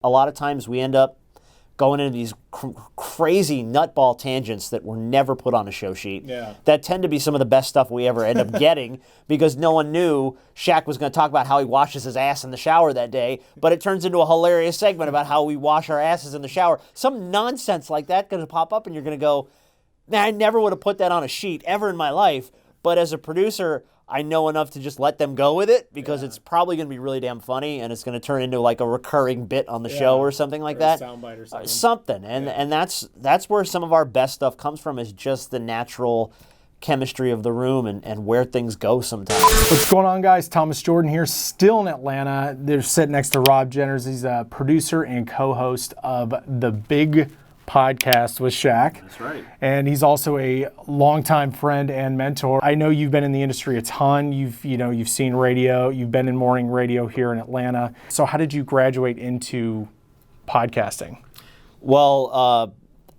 A lot of times we end up going into these crazy nutball tangents that were never put on a show sheet. Yeah. That tend to be some of the best stuff we ever end up getting because no one knew Shaq was going to talk about how he washes his ass in the shower that day, but it turns into a hilarious segment about how we wash our asses in the shower. Some nonsense like that going to pop up and you're going to go, man, I never would have put that on a sheet ever in my life. But as a producer, I know enough to just let them go with it because it's probably going to be really damn funny and it's going to turn into like a recurring bit on the show or something like that. A soundbite or something. Something. And that's where some of our best stuff comes from, is just the natural chemistry of the room and where things go sometimes. What's going on, guys? Thomas Jordan here, still in Atlanta. They're sitting next to Rob Jenners. He's a producer and co-host of the Big Podcast with Shaq. That's right. And he's also a longtime friend and mentor. I know you've been in the industry a ton. You've seen radio. You've been in morning radio here in Atlanta. So how did you graduate into podcasting? Well,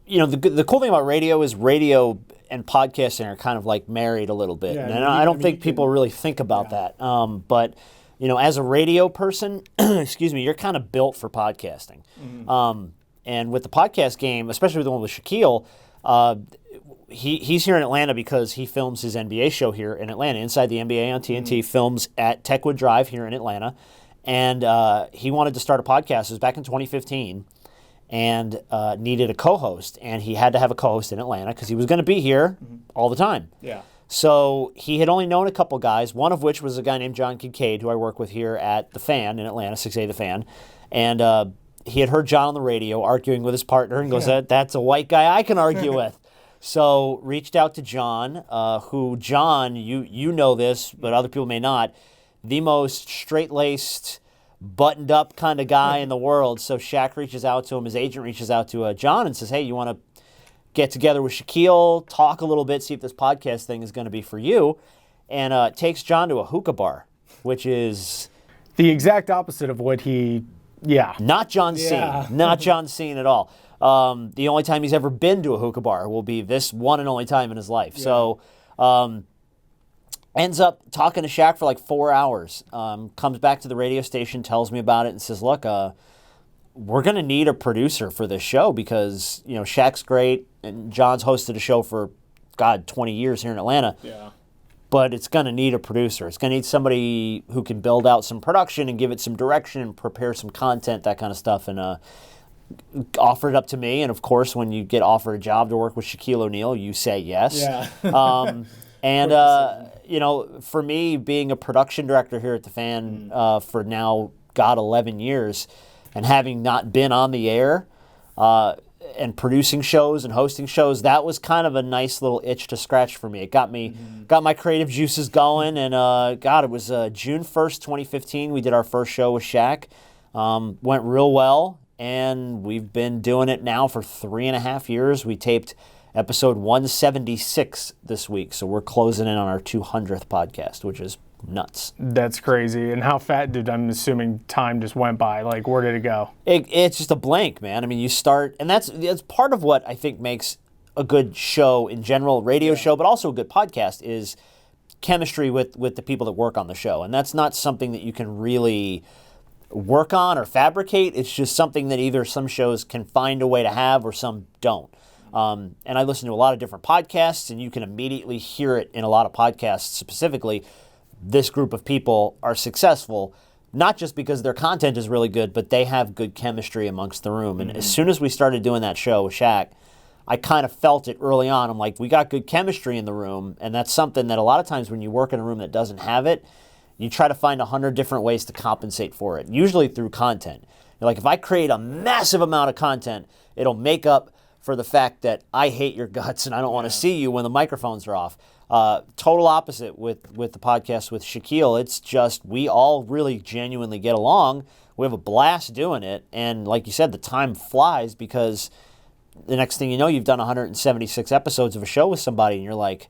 the cool thing about radio is radio and podcasting are kind of like married a little bit. Yeah, and I don't think people really think about that. But as a radio person, excuse me, you're kind of built for podcasting. Mm-hmm. And with the podcast game, especially with the one with Shaquille, he's here in Atlanta because he films his NBA show here in Atlanta, Inside the NBA on TNT, films at Techwood Drive here in Atlanta. And he wanted to start a podcast. It was back in 2015 and needed a co-host. And he had to have a co-host in Atlanta because he was going to be here all the time. Yeah. So he had only known a couple guys, one of which was a guy named John Kincaid, who I work with here at The Fan in Atlanta, 6A The Fan. And he had heard John on the radio arguing with his partner and goes, that's a white guy I can argue with. So reached out to John, who John, you know this, but other people may not, the most straight-laced, buttoned-up kind of guy in the world. So Shaq reaches out to him, his agent reaches out to John and says, hey, you want to get together with Shaquille, talk a little bit, see if this podcast thing is going to be for you, and takes John to a hookah bar, which is the exact opposite of what he... Yeah. Not John Cena. Not John Cena at all. The only time he's ever been to a hookah bar will be this one and only time in his life. Yeah. So ends up talking to Shaq for like 4 hours. Comes back to the radio station, tells me about it, and says, look, we're going to need a producer for this show because, Shaq's great, and John's hosted a show for, 20 years here in Atlanta. Yeah. But it's going to need a producer. It's going to need somebody who can build out some production and give it some direction and prepare some content, that kind of stuff. And offered it up to me. And, of course, when you get offered a job to work with Shaquille O'Neal, you say yes. Yeah. For me, being a production director here at The Fan for now, 11 years, and having not been on the air and producing shows and hosting shows, that was kind of a nice little itch to scratch for me. It got my creative juices going, and it was June 1st, 2015. We did our first show with Shaq. Went real well, and we've been doing it now for 3.5 years. We taped episode 176 this week, so we're closing in on our 200th podcast, which is nuts. That's crazy. And how fat I'm assuming time just went by? Like, where did it go? It's just a blank, man. I mean, you start, and that's part of what I think makes a good show in general, radio show, but also a good podcast, is chemistry with the people that work on the show. And that's not something that you can really work on or fabricate. It's just something that either some shows can find a way to have or some don't. And I listen to a lot of different podcasts, and you can immediately hear it in a lot of podcasts specifically. This group of people are successful, not just because their content is really good, but they have good chemistry amongst the room. And as soon as we started doing that show with Shaq, I kind of felt it early on. I'm like, we got good chemistry in the room, and that's something that a lot of times when you work in a room that doesn't have it, you try to find 100 different ways to compensate for it, usually through content. You're like, if I create a massive amount of content, it'll make up for the fact that I hate your guts and I don't want to see you when the microphones are off. Total opposite with the podcast with Shaquille. It's just we all really genuinely get along. We have a blast doing it. And like you said, the time flies because the next thing you know, you've done 176 episodes of a show with somebody and you're like,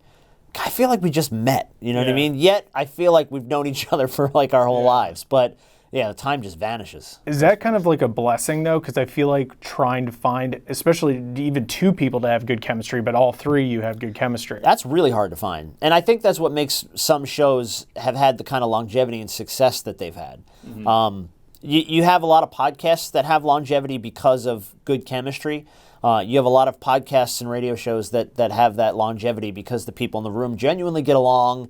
I feel like we just met. You know what I mean? Yet I feel like we've known each other for like our whole lives. But yeah, the time just vanishes. Is that kind of like a blessing, though? Because I feel like trying to find, especially even two people to have good chemistry, but all three you have good chemistry. That's really hard to find. And I think that's what makes some shows have had the kind of longevity and success that they've had. Mm-hmm. You have a lot of podcasts that have longevity because of good chemistry. You have a lot of podcasts and radio shows that have that longevity because the people in the room genuinely get along.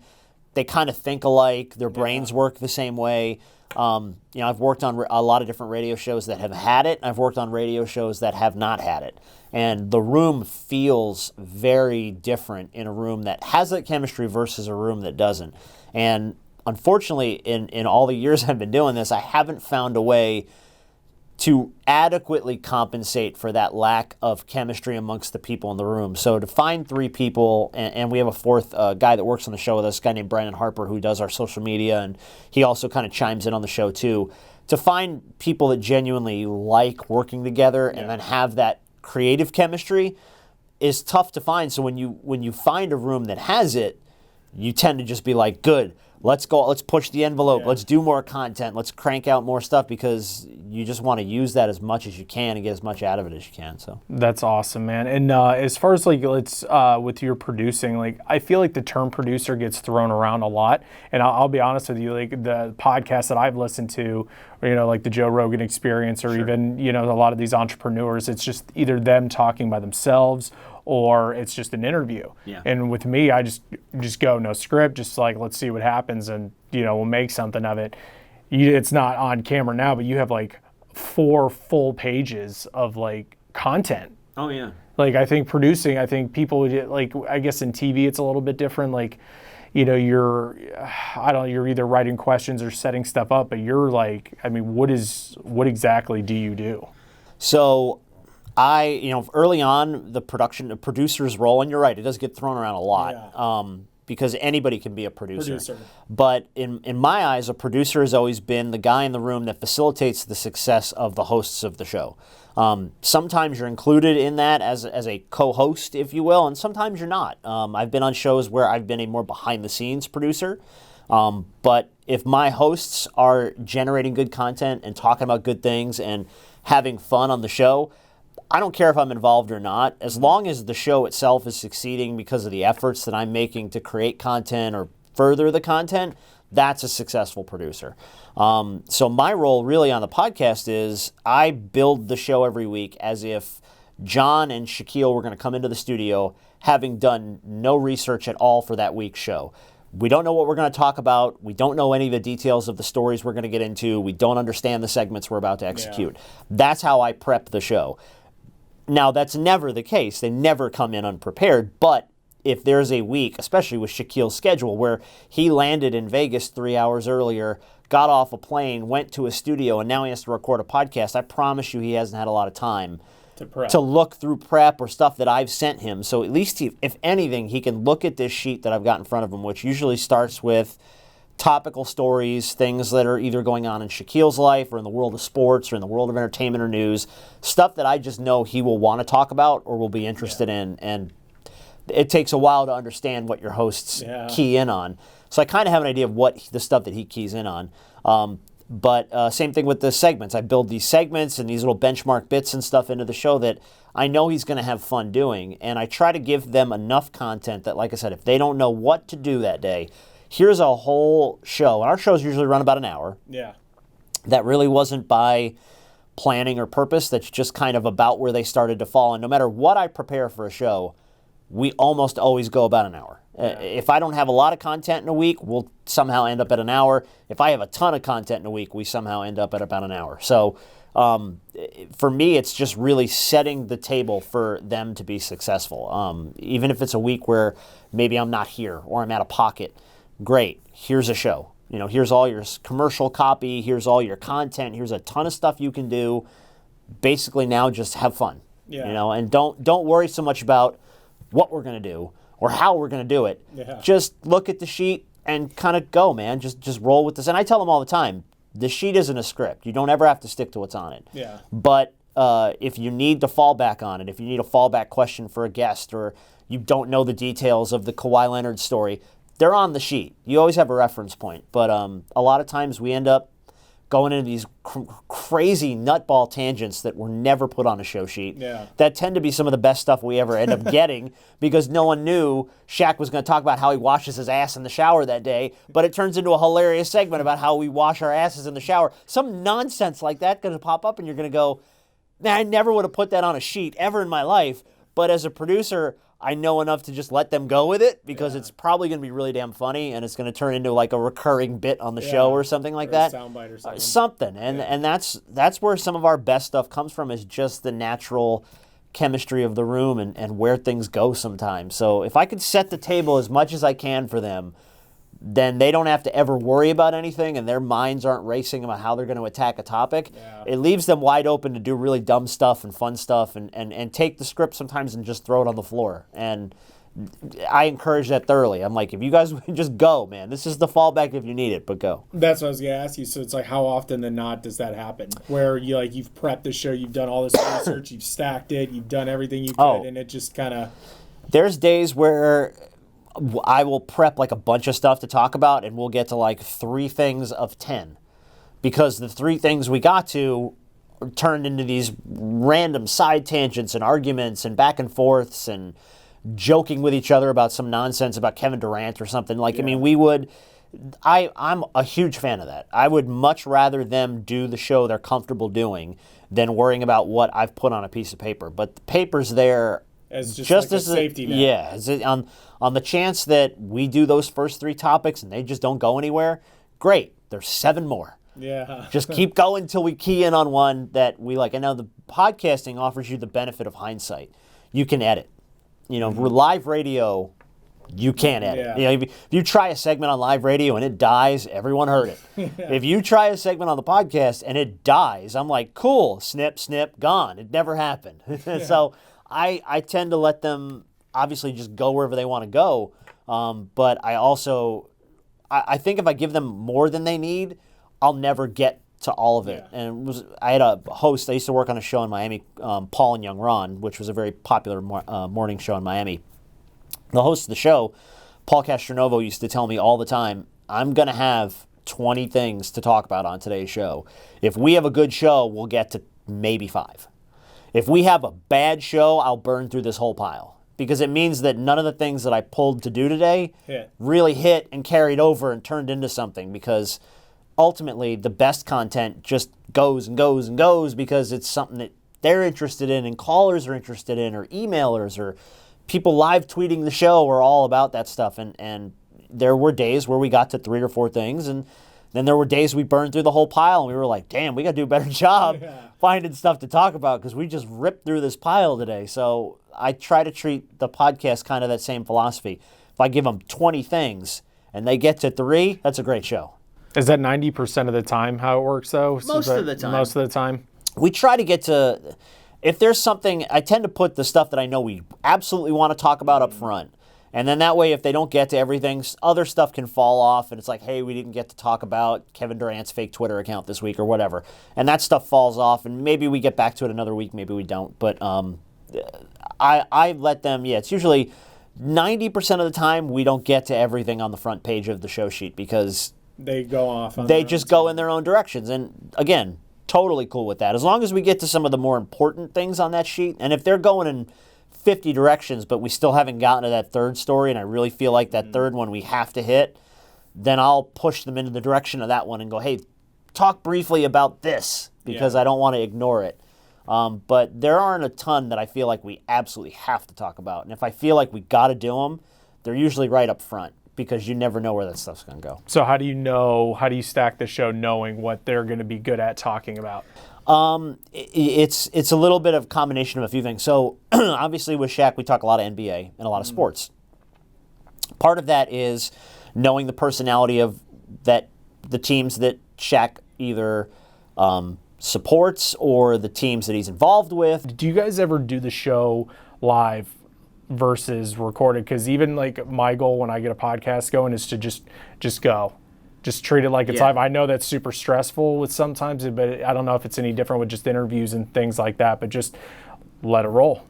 They kind of think alike. Their brains work the same way. I've worked on a lot of different radio shows that have had it. I've worked on radio shows that have not had it. And the room feels very different in a room that has that chemistry versus a room that doesn't. And unfortunately, in all the years I've been doing this, I haven't found a way to adequately compensate for that lack of chemistry amongst the people in the room. So to find three people, and we have a fourth guy that works on the show with us, a guy named Brandon Harper, who does our social media, and he also kind of chimes in on the show too. To find people that genuinely like working together and then have that creative chemistry is tough to find. So when you find a room that has it, you tend to just be like, good, let's go, let's push the envelope, let's do more content, let's crank out more stuff, because you just want to use that as much as you can and get as much out of it as you can. So that's awesome, man. And as far as like with your producing, like I feel like the term producer gets thrown around a lot. And I'll be honest with you, like the podcasts that I've listened to, or, like the Joe Rogan Experience, or even a lot of these entrepreneurs, it's just either them talking by themselves or it's just an interview. Yeah. And with me, I just go no script, just like, let's see what happens, and we'll make something of it. It's not on camera now, but you have like 4 full pages of like content. Oh yeah. Like I think people would like, I guess in TV it's a little bit different. Like, you're either writing questions or setting stuff up, but you're like, I mean, what exactly do you do? So early on, the producer's role, and you're right, it does get thrown around a lot, because anybody can be a producer. But in my eyes, a producer has always been the guy in the room that facilitates the success of the hosts of the show. Sometimes you're included in that as a co-host, if you will, and sometimes you're not. I've been on shows where I've been a more behind-the-scenes producer. But if my hosts are generating good content and talking about good things and having fun on the show, I don't care if I'm involved or not, as long as the show itself is succeeding because of the efforts that I'm making to create content or further the content, that's a successful producer. So my role really on the podcast is I build the show every week as if John and Shaquille were going to come into the studio having done no research at all for that week's show. We don't know what we're going to talk about. We don't know any of the details of the stories we're going to get into. We don't understand the segments we're about to execute. Yeah. That's how I prep the show. Now, that's never the case. They never come in unprepared, but if there's a week, especially with Shaquille's schedule, where he landed in Vegas 3 hours earlier, got off a plane, went to a studio, and now he has to record a podcast, I promise you he hasn't had a lot of time to look through prep or stuff that I've sent him. So at least, if anything, he can look at this sheet that I've got in front of him, which usually starts with topical stories, things that are either going on in Shaquille's life or in the world of sports or in the world of entertainment or news, stuff that I just know he will want to talk about or will be interested in. And it takes a while to understand what your hosts key in on. So I kind of have an idea of what the stuff that he keys in on. But same thing with the segments. I build these segments and these little benchmark bits and stuff into the show that I know he's going to have fun doing. And I try to give them enough content that, like I said, if they don't know what to do that day, here's a whole show. And our shows usually run about an hour. Yeah. That really wasn't by planning or purpose. That's just kind of about where they started to fall. And no matter what I prepare for a show, we almost always go about an hour. Yeah. If I don't have a lot of content in a week, we'll somehow end up at an hour. If I have a ton of content in a week, we somehow end up at about an hour. So for me, it's just really setting the table for them to be successful. Even if it's a week where maybe I'm not here or I'm out of pocket, great, here's a show. Here's all your commercial copy, here's all your content, here's a ton of stuff you can do. Basically now just have fun. Yeah. And don't worry so much about what we're going to do or how we're going to do it. Yeah. Just look at the sheet and kind of go, man. Just roll with this. And I tell them all the time, the sheet isn't a script. You don't ever have to stick to what's on it. Yeah. But if you need to fall back on it, if you need a fallback question for a guest, or you don't know the details of the Kawhi Leonard story, they're on the sheet. You always have a reference point. But a lot of times we end up going into these crazy nutball tangents that were never put on a show sheet. Yeah. That tend to be some of the best stuff we ever end up getting because no one knew Shaq was going to talk about how he washes his ass in the shower that day, but it turns into a hilarious segment about how we wash our asses in the shower. Some nonsense like that going to pop up and you're going to go, man, I never would have put that on a sheet ever in my life. But as a producer, I know enough to just let them go with it because it's probably going to be really damn funny and it's going to turn into like a recurring bit on the show or something like that. A soundbite or something. Something. And that's where some of our best stuff comes from is just the natural chemistry of the room and where things go sometimes. So if I could set the table as much as I can for them, then they don't have to ever worry about anything and their minds aren't racing about how they're going to attack a topic. Yeah. It leaves them wide open to do really dumb stuff and fun stuff and take the script sometimes and just throw it on the floor. And I encourage that thoroughly. I'm like, if you guys just go, man, this is the fallback if you need it, but go. That's what I was going to ask you. So it's like, how often than not does that happen? Where you've prepped the show, you've done all this research, you've stacked it, you've done everything you could, and it just kind of... There's days where I will prep like a bunch of stuff to talk about and we'll get to like 3 things of 10 because the 3 things we got to turned into these random side tangents and arguments and back and forths and joking with each other about some nonsense about Kevin Durant or something. Like, I mean, I'm a huge fan of that. I would much rather them do the show they're comfortable doing than worrying about what I've put on a piece of paper. But the paper's there as just like a safety net. Yeah, on the chance that we do those first 3 topics and they just don't go anywhere, great. There's 7 more. Yeah. Just keep going until we key in on one that we like. And now the podcasting offers you the benefit of hindsight. You can edit. Live radio, you can't edit. Yeah. If you try a segment on live radio and it dies, everyone heard it. If you try a segment on the podcast and it dies, I'm like, cool, snip, snip, gone. It never happened. So I tend to let them obviously just go wherever they want to go. But I think if I give them more than they need, I'll never get to all of it. Yeah. And I had a host, I used to work on a show in Miami, Paul and Young Ron, which was a very popular morning show in Miami. The host of the show, Paul Castronovo, used to tell me all the time, I'm going to have 20 things to talk about on today's show. If we have a good show, we'll get to maybe 5. If we have a bad show, I'll burn through this whole pile. Because it means that none of the things that I pulled to do today really hit and carried over and turned into something. Because ultimately, the best content just goes and goes and goes because it's something that they're interested in and callers are interested in or emailers or people live tweeting the show are all about that stuff. And there were days where we got to 3 or 4 things and then there were days we burned through the whole pile and we were like, damn, we got to do a better job finding stuff to talk about because we just ripped through this pile today. So I try to treat the podcast kind of that same philosophy. If I give them 20 things and they get to 3, that's a great show. Is that 90% of the time how it works, though? Most of the time. Most of the time? We try to get to, if there's something, I tend to put the stuff that I know we absolutely want to talk about up front. And then that way, if they don't get to everything, other stuff can fall off. And it's like, hey, we didn't get to talk about Kevin Durant's fake Twitter account this week or whatever. And that stuff falls off. And maybe we get back to it another week. Maybe we don't. But I let them, it's usually 90% of the time we don't get to everything on the front page of the show sheet because they go off. They just go in their own directions. And again, totally cool with that. As long as we get to some of the more important things on that sheet. And if they're going in 50 directions, but we still haven't gotten to that third story, and I really feel like that third one we have to hit, then I'll push them into the direction of that one and go, hey, talk briefly about this because I don't want to ignore it. But there aren't a ton that I feel like we absolutely have to talk about. And if I feel like we got to do them, they're usually right up front because you never know where that stuff's going to go. So how do you stack the show knowing what they're going to be good at talking about? It's a little bit of a combination of a few things. So obviously with Shaq, we talk a lot of NBA and a lot of sports. Part of that is knowing the personality of the teams that Shaq either supports or the teams that he's involved with. Do you guys ever do the show live versus recorded? Because even like my goal when I get a podcast going is to just go. Just treat it like it's live. I know that's super stressful with sometimes, but I don't know if it's any different with just interviews and things like that, but just let it roll.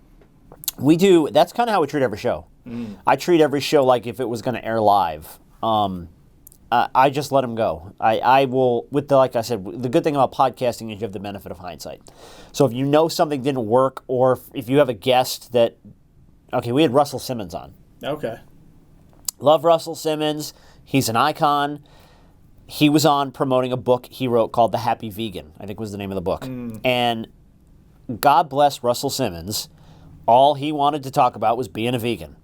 We do. That's kind of how we treat every show. I treat every show like if it was going to air live. I just let him go. I will, like I said, the good thing about podcasting is you have the benefit of hindsight. So if you know something didn't work, or if you have a guest that, okay, we had Russell Simmons on. Okay. Love Russell Simmons. He's an icon. He was on promoting a book he wrote called The Happy Vegan, I think was the name of the book. And God bless Russell Simmons. All he wanted to talk about was being a vegan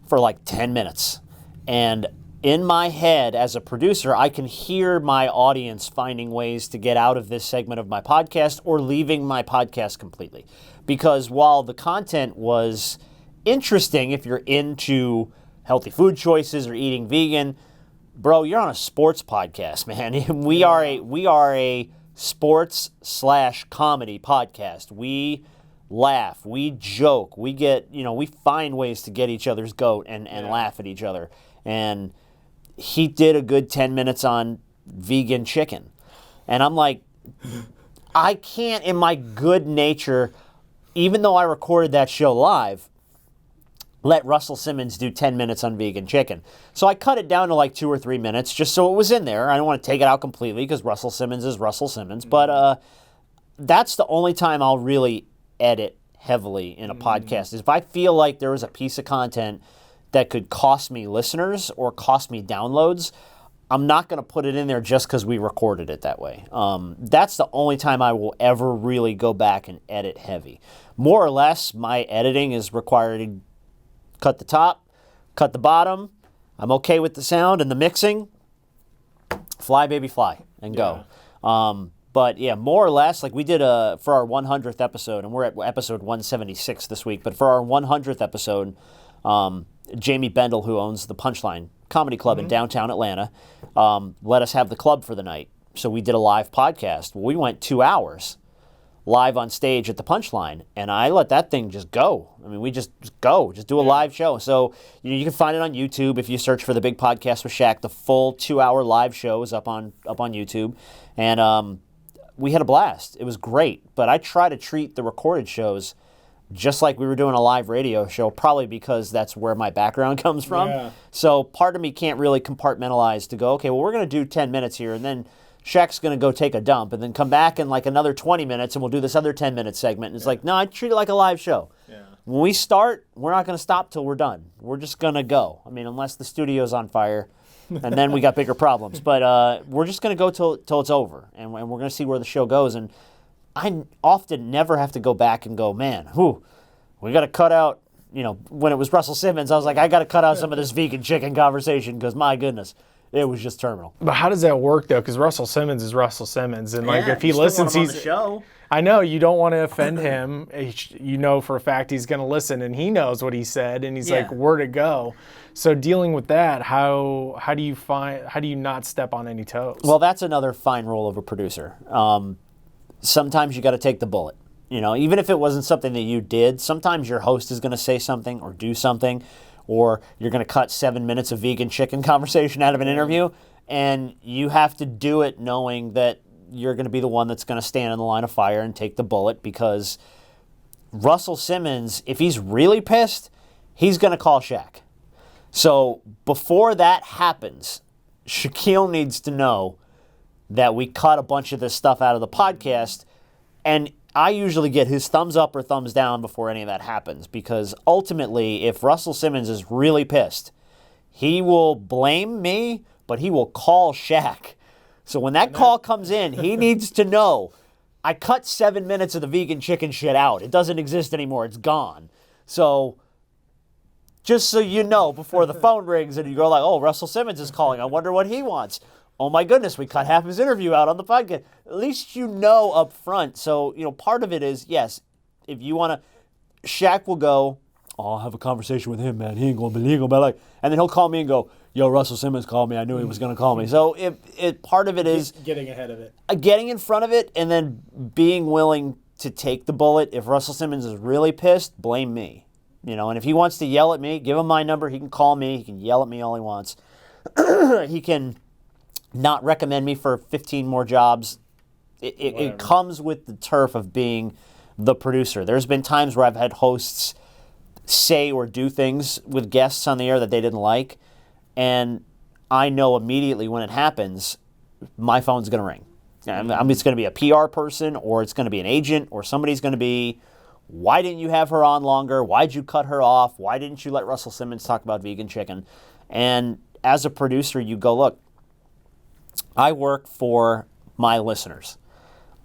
for like 10 minutes. And in my head, as a producer, I can hear my audience finding ways to get out of this segment of my podcast or leaving my podcast completely. Because while the content was interesting if you're into healthy food choices or eating vegan, bro, you're on a sports podcast, man. We are a sports/comedy podcast. We laugh, we joke, we find ways to get each other's goat and laugh at each other. And he did a good 10 minutes on vegan chicken. And I'm like, I can't, in my good nature, even though I recorded that show live, let Russell Simmons do 10 minutes on vegan chicken. So I cut it down to like 2 or 3 minutes just so it was in there. I don't want to take it out completely because Russell Simmons is Russell Simmons. But that's the only time I'll really edit heavily in a podcast, is if I feel like there was a piece of content that could cost me listeners or cost me downloads. I'm not going to put it in there just because we recorded it that way. That's the only time I will ever really go back and edit heavy. More or less, my editing is required to cut the top, cut the bottom. I'm okay with the sound and the mixing. Fly, baby, fly, and go. But yeah, more or less, like we did for our 100th episode, and we're at episode 176 this week, but for our 100th episode, Jamie Bendel, who owns the Punchline Comedy Club in downtown Atlanta, let us have the club for the night. So we did a live podcast. We went 2 hours live on stage at the Punchline, and I let that thing just go. I mean, we just do a live show. So you can find it on YouTube if you search for the Big Podcast with Shaq. The full 2-hour live show is up on YouTube, and we had a blast. It was great, but I try to treat the recorded shows just like we were doing a live radio show, probably because that's where my background comes from. Yeah. So part of me can't really compartmentalize to go, okay, well, we're going to do 10 minutes here, and then Shaq's going to go take a dump, and then come back in like another 20 minutes, and we'll do this other 10-minute segment. And it's like, no, I treat it like a live show. Yeah. When we start, we're not going to stop till we're done. We're just going to go. I mean, unless the studio's on fire, and then we got bigger problems. But we're just going to go till it's over, and we're going to see where the show goes. And I often never have to go back and go, man, we got to cut out, when it was Russell Simmons, I was like, I got to cut out some of this vegan chicken conversation because, my goodness, it was just terminal. But how does that work, though? Because Russell Simmons is Russell Simmons. And, if he listens, he's on the show. I know, you don't want to offend him. You know for a fact he's going to listen, and he knows what he said, and he's like, where to go. So dealing with that, how do you not step on any toes? Well, that's another fine role of a producer. Sometimes you got to take the bullet. Even if it wasn't something that you did, sometimes your host is going to say something or do something, or you're going to cut 7 minutes of vegan chicken conversation out of an interview, and you have to do it knowing that you're going to be the one that's going to stand in the line of fire and take the bullet, because Russell Simmons, if he's really pissed, he's going to call Shaq. So before that happens, Shaquille needs to know that we cut a bunch of this stuff out of the podcast, and I usually get his thumbs up or thumbs down before any of that happens, because ultimately, if Russell Simmons is really pissed, he will blame me, but he will call Shaq. So when that call comes in, he needs to know, I cut 7 minutes of the vegan chicken shit out. It doesn't exist anymore. It's gone. So just so you know, before the phone rings and you go like, oh, Russell Simmons is calling. I wonder what he wants. Oh my goodness, we cut half his interview out on the podcast. At least you know up front. So, part of it is, yes, if you want to, Shaq will go, oh, I'll have a conversation with him, man. He ain't going to be like, and then he'll call me and go, yo, Russell Simmons called me. I knew he was going to call me. So part of it is getting ahead of it. Getting in front of it, and then being willing to take the bullet. If Russell Simmons is really pissed, blame me. And if he wants to yell at me, give him my number. He can call me. He can yell at me all he wants. He can not recommend me for 15 more jobs. It comes with the turf of being the producer. There's been times where I've had hosts say or do things with guests on the air that they didn't like, and I know immediately when it happens, my phone's going to ring. It's going to be a PR person, or it's going to be an agent, or somebody's going to be, why didn't you have her on longer? Why'd you cut her off? Why didn't you let Russell Simmons talk about vegan chicken? And as a producer, you go, look, I work for my listeners.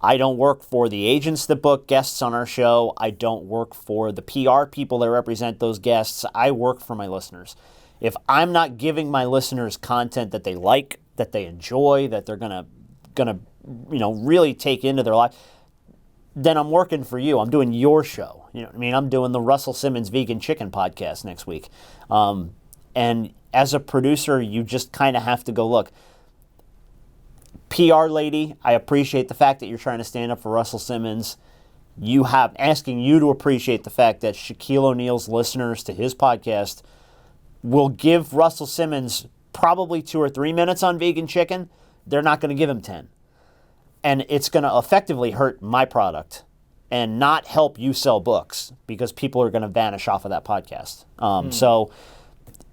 I don't work for the agents that book guests on our show. I don't work for the PR people that represent those guests. I work for my listeners. If I'm not giving my listeners content that they like, that they enjoy, that they're gonna really take into their life, then I'm working for you. I'm doing your show. You know what I mean? I'm doing the Russell Simmons Vegan Chicken podcast next week. And as a producer, you just kind of have to go, look, PR lady, I appreciate the fact that you're trying to stand up for Russell Simmons. Asking you to appreciate the fact that Shaquille O'Neal's listeners to his podcast will give Russell Simmons probably 2 or 3 minutes on vegan chicken. They're not going to give him 10. And it's going to effectively hurt my product and not help you sell books, because people are going to vanish off of that podcast. So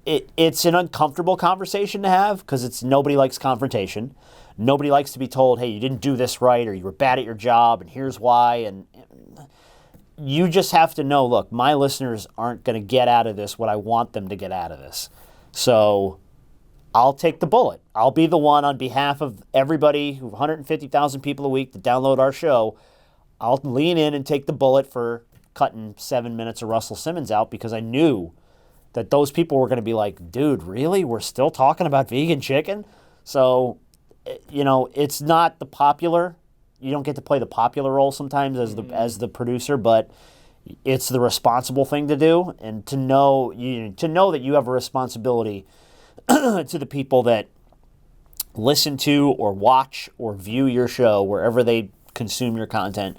it's an uncomfortable conversation to have, because nobody likes confrontation. Nobody likes to be told, hey, you didn't do this right, or you were bad at your job, and here's why. And you just have to know, look, my listeners aren't going to get out of this what I want them to get out of this. So I'll take the bullet. I'll be the one on behalf of everybody, 150,000 people a week that download our show. I'll lean in and take the bullet for cutting 7 minutes of Russell Simmons out, because I knew that those people were going to be like, dude, really? We're still talking about vegan chicken? So, it's not the popular. You don't get to play the popular role sometimes as the producer, but it's the responsible thing to do, and to know that you have a responsibility to the people that listen to or watch or view your show, wherever they consume your content.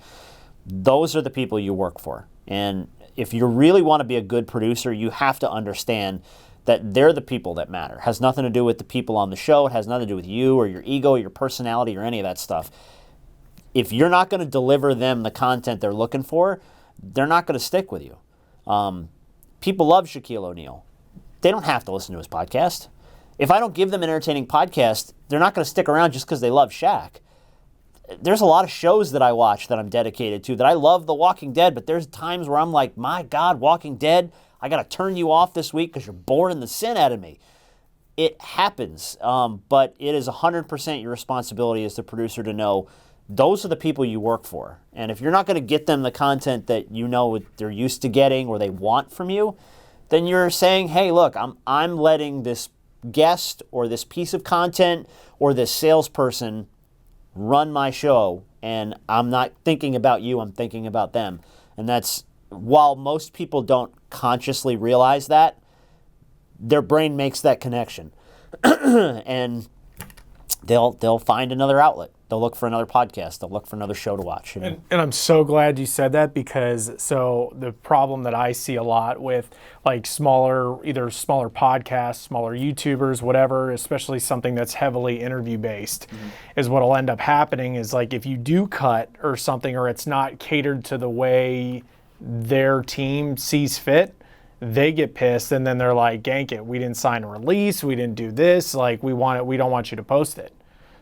Those are the people you work for. And if you really want to be a good producer, you have to understand that they're the people that matter. It has nothing to do with the people on the show. It has nothing to do with you or your ego or your personality or any of that stuff. If you're not going to deliver them the content they're looking for, they're not going to stick with you. People love Shaquille O'Neal. They don't have to listen to his podcast. If I don't give them an entertaining podcast, they're not going to stick around just because they love Shaq. There's a lot of shows that I watch that I'm dedicated to, that I love The Walking Dead, but there's times where I'm like, my God, Walking Dead, I got to turn you off this week because you're boring the sin out of me. It happens, but it is 100% your responsibility as the producer to know those are the people you work for. And if you're not going to get them the content that you know they're used to getting or they want from you, then you're saying, hey, look, I'm letting this guest or this piece of content or this salesperson run my show, and I'm not thinking about you, I'm thinking about them. And that's, while most people don't consciously realize that, their brain makes that connection. And they'll find another outlet. They'll look for another podcast. They'll look for another show to watch. And I'm so glad you said that, because the problem that I see a lot with either smaller podcasts, smaller YouTubers, whatever, especially something that's heavily interview based, is what'll end up happening is, like, if you do cut or something, or it's not catered to the way their team sees fit, they get pissed, and then they're like, gank it, we didn't sign a release, we didn't do this, like, we don't want you to post it.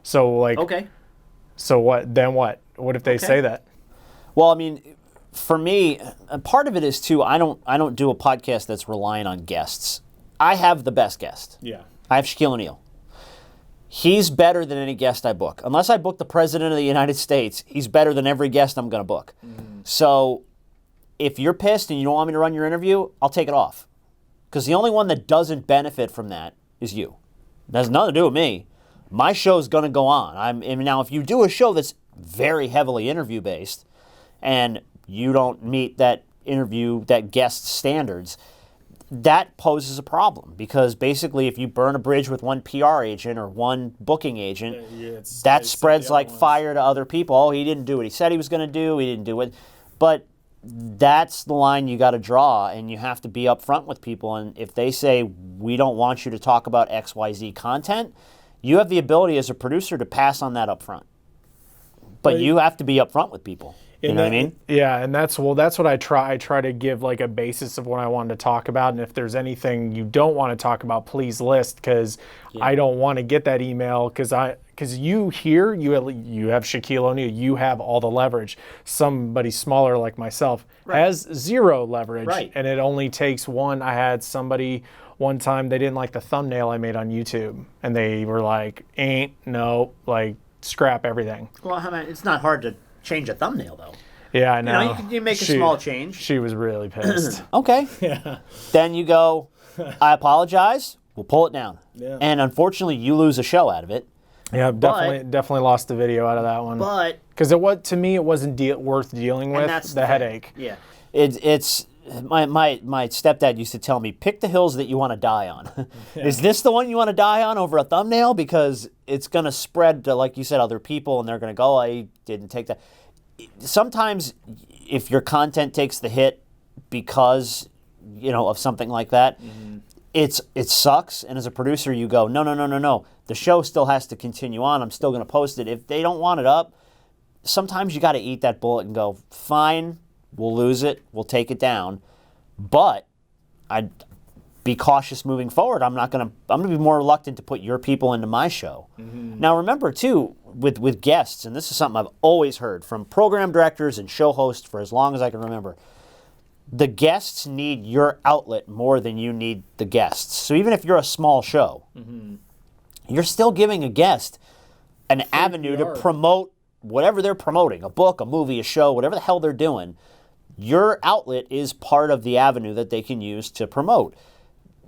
So, like, okay. So what if they say that? Well, I mean, for me, part of it is too, I don't do a podcast that's relying on guests. I have the best guest. Yeah. I have Shaquille O'Neal. He's better than any guest I book. Unless I book the President of the United States, he's better than every guest I'm going to book. So if you're pissed and you don't want me to run your interview, I'll take it off. Because the only one that doesn't benefit from that is you. It has nothing to do with me. My show's going to go on. Now, if you do a show that's very heavily interview-based and you don't meet that guest standards, that poses a problem. Because basically, if you burn a bridge with one PR agent or one booking agent, that spreads like fire to other people. Oh, he didn't do what he said he was going to do. He didn't do it. But that's the line you got to draw, and you have to be upfront with people. And if they say, we don't want you to talk about XYZ content, you have the ability as a producer to pass on that up front. But you have to be upfront with people. You know what I mean? Yeah, and that's what I try. I try to give like a basis of what I wanted to talk about, and if there's anything you don't want to talk about, please list, because I don't want to get that email because you have Shaquille O'Neal, you have all the leverage. Somebody smaller like myself has zero leverage, and it only takes one. I had somebody one time, they didn't like the thumbnail I made on YouTube, and they were like, scrap everything. Well, I mean, it's not hard to change a thumbnail, though. Yeah, I know. You know, you make a small change. She was really pissed. Okay. Yeah. Then you go, I apologize. We'll pull it down. Yeah. And unfortunately, you lose a show out of it. Yeah, definitely lost the video out of that one. But because to me, it wasn't worth dealing with. That's the headache. Yeah. It's my stepdad used to tell me, pick the hills that you want to die on. Is this the one you want to die on over a thumbnail? Because it's going to spread to, like you said, other people, and they're going to go, I didn't take that. Sometimes if your content takes the hit because, of something like that, it sucks. And as a producer, you go, no. The show still has to continue on. I'm still going to post it. If they don't want it up, sometimes you got to eat that bullet and go, fine, we'll lose it. We'll take it down. But I'd be cautious moving forward. I'm going to be more reluctant to put your people into my show. Now, remember, too, with guests, and this is something I've always heard from program directors and show hosts for as long as I can remember, the guests need your outlet more than you need the guests. So even if you're a small show, you're still giving a guest an avenue to promote whatever they're promoting, a book, a movie, a show, whatever the hell they're doing. Your outlet is part of the avenue that they can use to promote.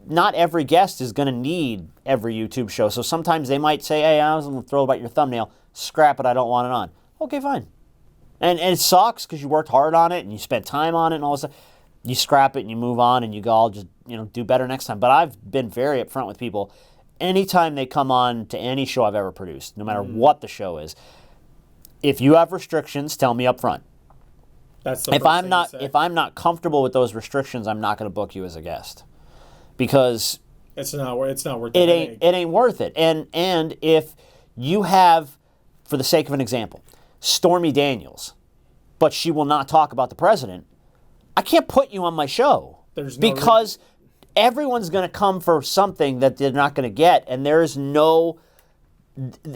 Not every guest is going to need every YouTube show. So sometimes they might say, hey, I was going to throw about your thumbnail. Scrap it. I don't want it on. Okay, fine. And it sucks because you worked hard on it and you spent time on it and all this stuff. You scrap it and you move on and you go, I'll just do better next time. But I've been very upfront with people. Anytime they come on to any show I've ever produced, no matter what the show is, if you have restrictions, tell me up front. That's the if I'm not comfortable with those restrictions, I'm not going to book you as a guest. Because it's not worth it. It ain't worth it. And if you have, for the sake of an example, Stormy Daniels, but she will not talk about the president, I can't put you on my show. Because everyone's going to come for something that they're not going to get, and there's no.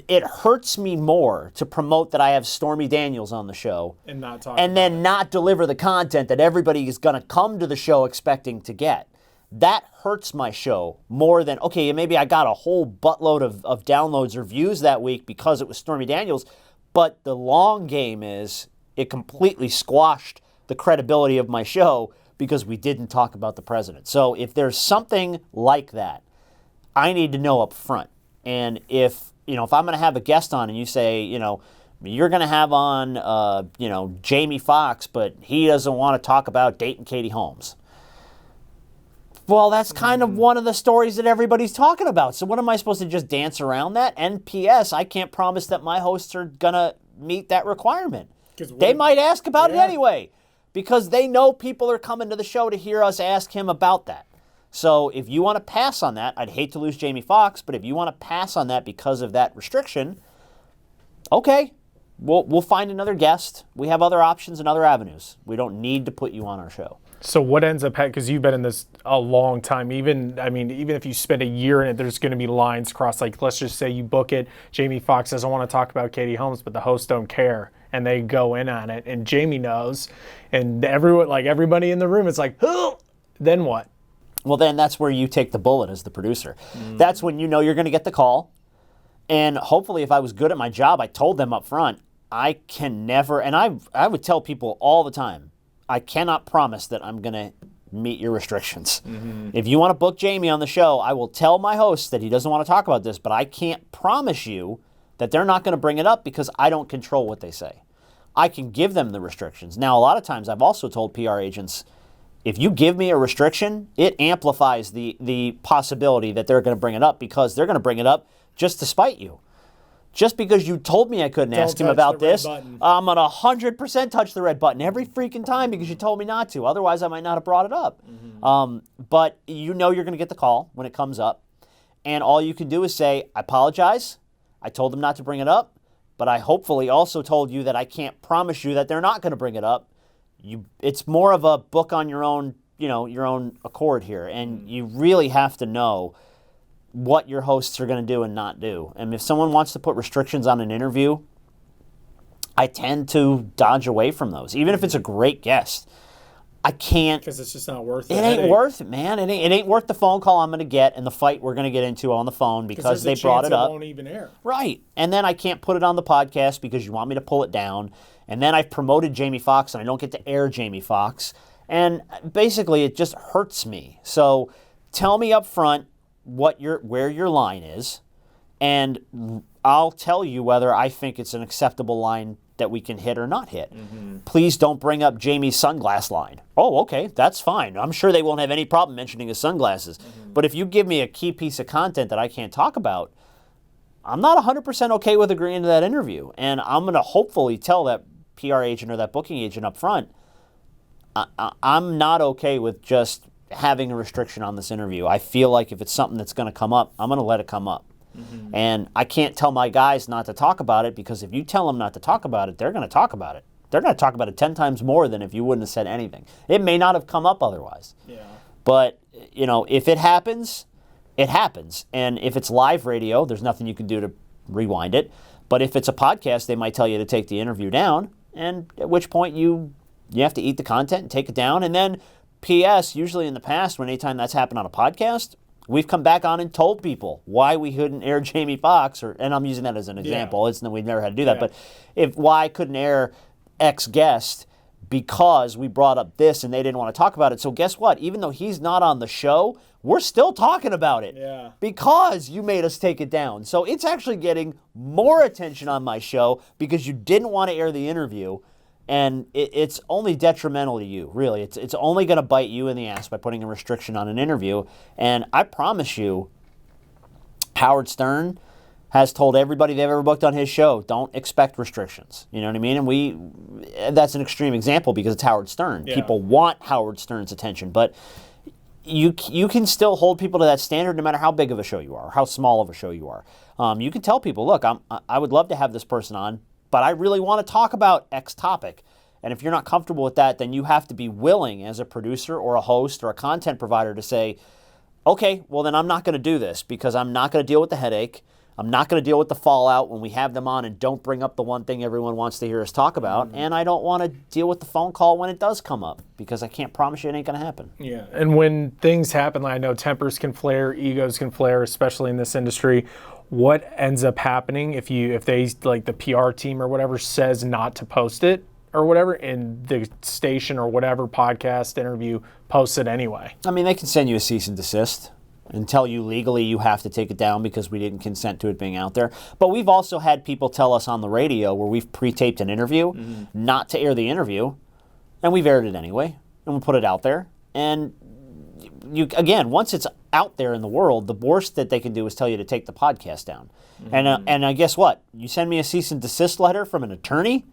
It hurts me more to promote that I have Stormy Daniels on the show and not talk and then not deliver the content that everybody is going to come to the show expecting to get. That hurts my show more than, okay, maybe I got a whole buttload of downloads or views that week because it was Stormy Daniels, but the long game is it completely squashed the credibility of my show because we didn't talk about the president. So if there's something like that, I need to know up front. And if I'm going to have a guest on and you say, you're going to have on, Jamie Foxx, but he doesn't want to talk about dating Katie Holmes. Well, that's kind of one of the stories that everybody's talking about. So what am I supposed to just dance around that? And P.S., I can't promise that my hosts are going to meet that requirement. They might ask about it anyway because they know people are coming to the show to hear us ask him about that. So if you want to pass on that, I'd hate to lose Jamie Foxx, but if you want to pass on that because of that restriction, okay, we'll find another guest. We have other options and other avenues. We don't need to put you on our show. So what ends up, because you've been in this a long time, even if you spend a year in it, there's going to be lines crossed. Like, let's just say you book it, Jamie Foxx doesn't want to talk about Katie Holmes, but the hosts don't care, and they go in on it, and Jamie knows, and everybody in the room is like, oh, then what? Well, then that's where you take the bullet as the producer. That's when you know you're going to get the call, and hopefully if I was good at my job, I told them up front, I can never, and I would tell people all the time, I cannot promise that I'm going to meet your restrictions. If you want to book Jamie on the show, I will tell my host that he doesn't want to talk about this, but I can't promise you that they're not going to bring it up because I don't control what they say. I can give them the restrictions. Now, a lot of times I've also told PR agents, if you give me a restriction, it amplifies the possibility that they're going to bring it up because they're going to bring it up just to spite you. Just because you told me I couldn't ask him about this, I'm going to 100% touch the red button every freaking time because you told me not to. Otherwise, I might not have brought it up. But you know you're going to get the call when it comes up. And all you can do is say, I apologize. I told them not to bring it up. but I hopefully also told you that I can't promise you that they're not going to bring it up. It's more of a book on your own, your own accord here, and you really have to know what your hosts are going to do and not do. And if someone wants to put restrictions on an interview, I tend to dodge away from those, even if it's a great guest. I can't. Because it's just not worth it. It ain't worth it, man. It ain't worth the phone call I'm going to get and the fight we're going to get into on the phone because they brought it up. It won't even air. Right. And then I can't put it on the podcast because you want me to pull it down. And then I've promoted Jamie Foxx and I don't get to air Jamie Foxx. And basically it just hurts me. So tell me up front where your line is, and I'll tell you whether I think it's an acceptable line that we can hit or not hit. Please don't bring up Jamie's sunglass line. Oh, okay, that's fine. I'm sure they won't have any problem mentioning his sunglasses. But if you give me a key piece of content that I can't talk about, I'm not 100% okay with agreeing to that interview. And I'm going to hopefully tell that PR agent or that booking agent up front, I'm not okay with just having a restriction on this interview. I feel like if it's something that's going to come up, I'm going to let it come up. And I can't tell my guys not to talk about it, because if you tell them not to talk about it, they're going to talk about it. They're going to talk about it 10 times more than if you wouldn't have said anything. It may not have come up otherwise. Yeah. But, if it happens, it happens. And if it's live radio, there's nothing you can do to rewind it. But if it's a podcast, they might tell you to take the interview down, and at which point you have to eat the content and take it down. And then, P.S., usually in the past, when anytime that's happened on a podcast, we've come back on and told people why we couldn't air Jamie Foxx, and I'm using that as an example. Yeah. We've never had to do that. But why I couldn't air X guest, because we brought up this and they didn't want to talk about it. So guess what? Even though he's not on the show, we're still talking about it. Yeah. Because you made us take it down. So it's actually getting more attention on my show because you didn't want to air the interview. And it's only detrimental to you, really. It's only going to bite you in the ass by putting a restriction on an interview. And I promise you, Howard Stern has told everybody they've ever booked on his show, don't expect restrictions. You know what I mean? And that's an extreme example because it's Howard Stern. Yeah. People want Howard Stern's attention. But you can still hold people to that standard no matter how big of a show you are or how small of a show you are. You can tell people, look, I would love to have this person on, but I really want to talk about X topic. And if you're not comfortable with that, then you have to be willing as a producer or a host or a content provider to say, okay, well then I'm not going to do this because I'm not going to deal with the headache. I'm not going to deal with the fallout when we have them on and don't bring up the one thing everyone wants to hear us talk about. And I don't want to deal with the phone call when it does come up because I can't promise you it ain't going to happen. Yeah, and when things happen, I know tempers can flare, egos can flare, especially in this industry. What ends up happening if they, like the PR team or whatever, says not to post it or whatever, and the station or whatever podcast interview posts it anyway? I mean, they can send you a cease and desist and tell you legally you have to take it down because we didn't consent to it being out there. But we've also had people tell us on the radio where we've pre-taped an interview not to air the interview, and we've aired it anyway, and we put it out there. And again, once it's out there in the world, the worst that they can do is tell you to take the podcast down. And guess what? You send me a cease and desist letter from an attorney,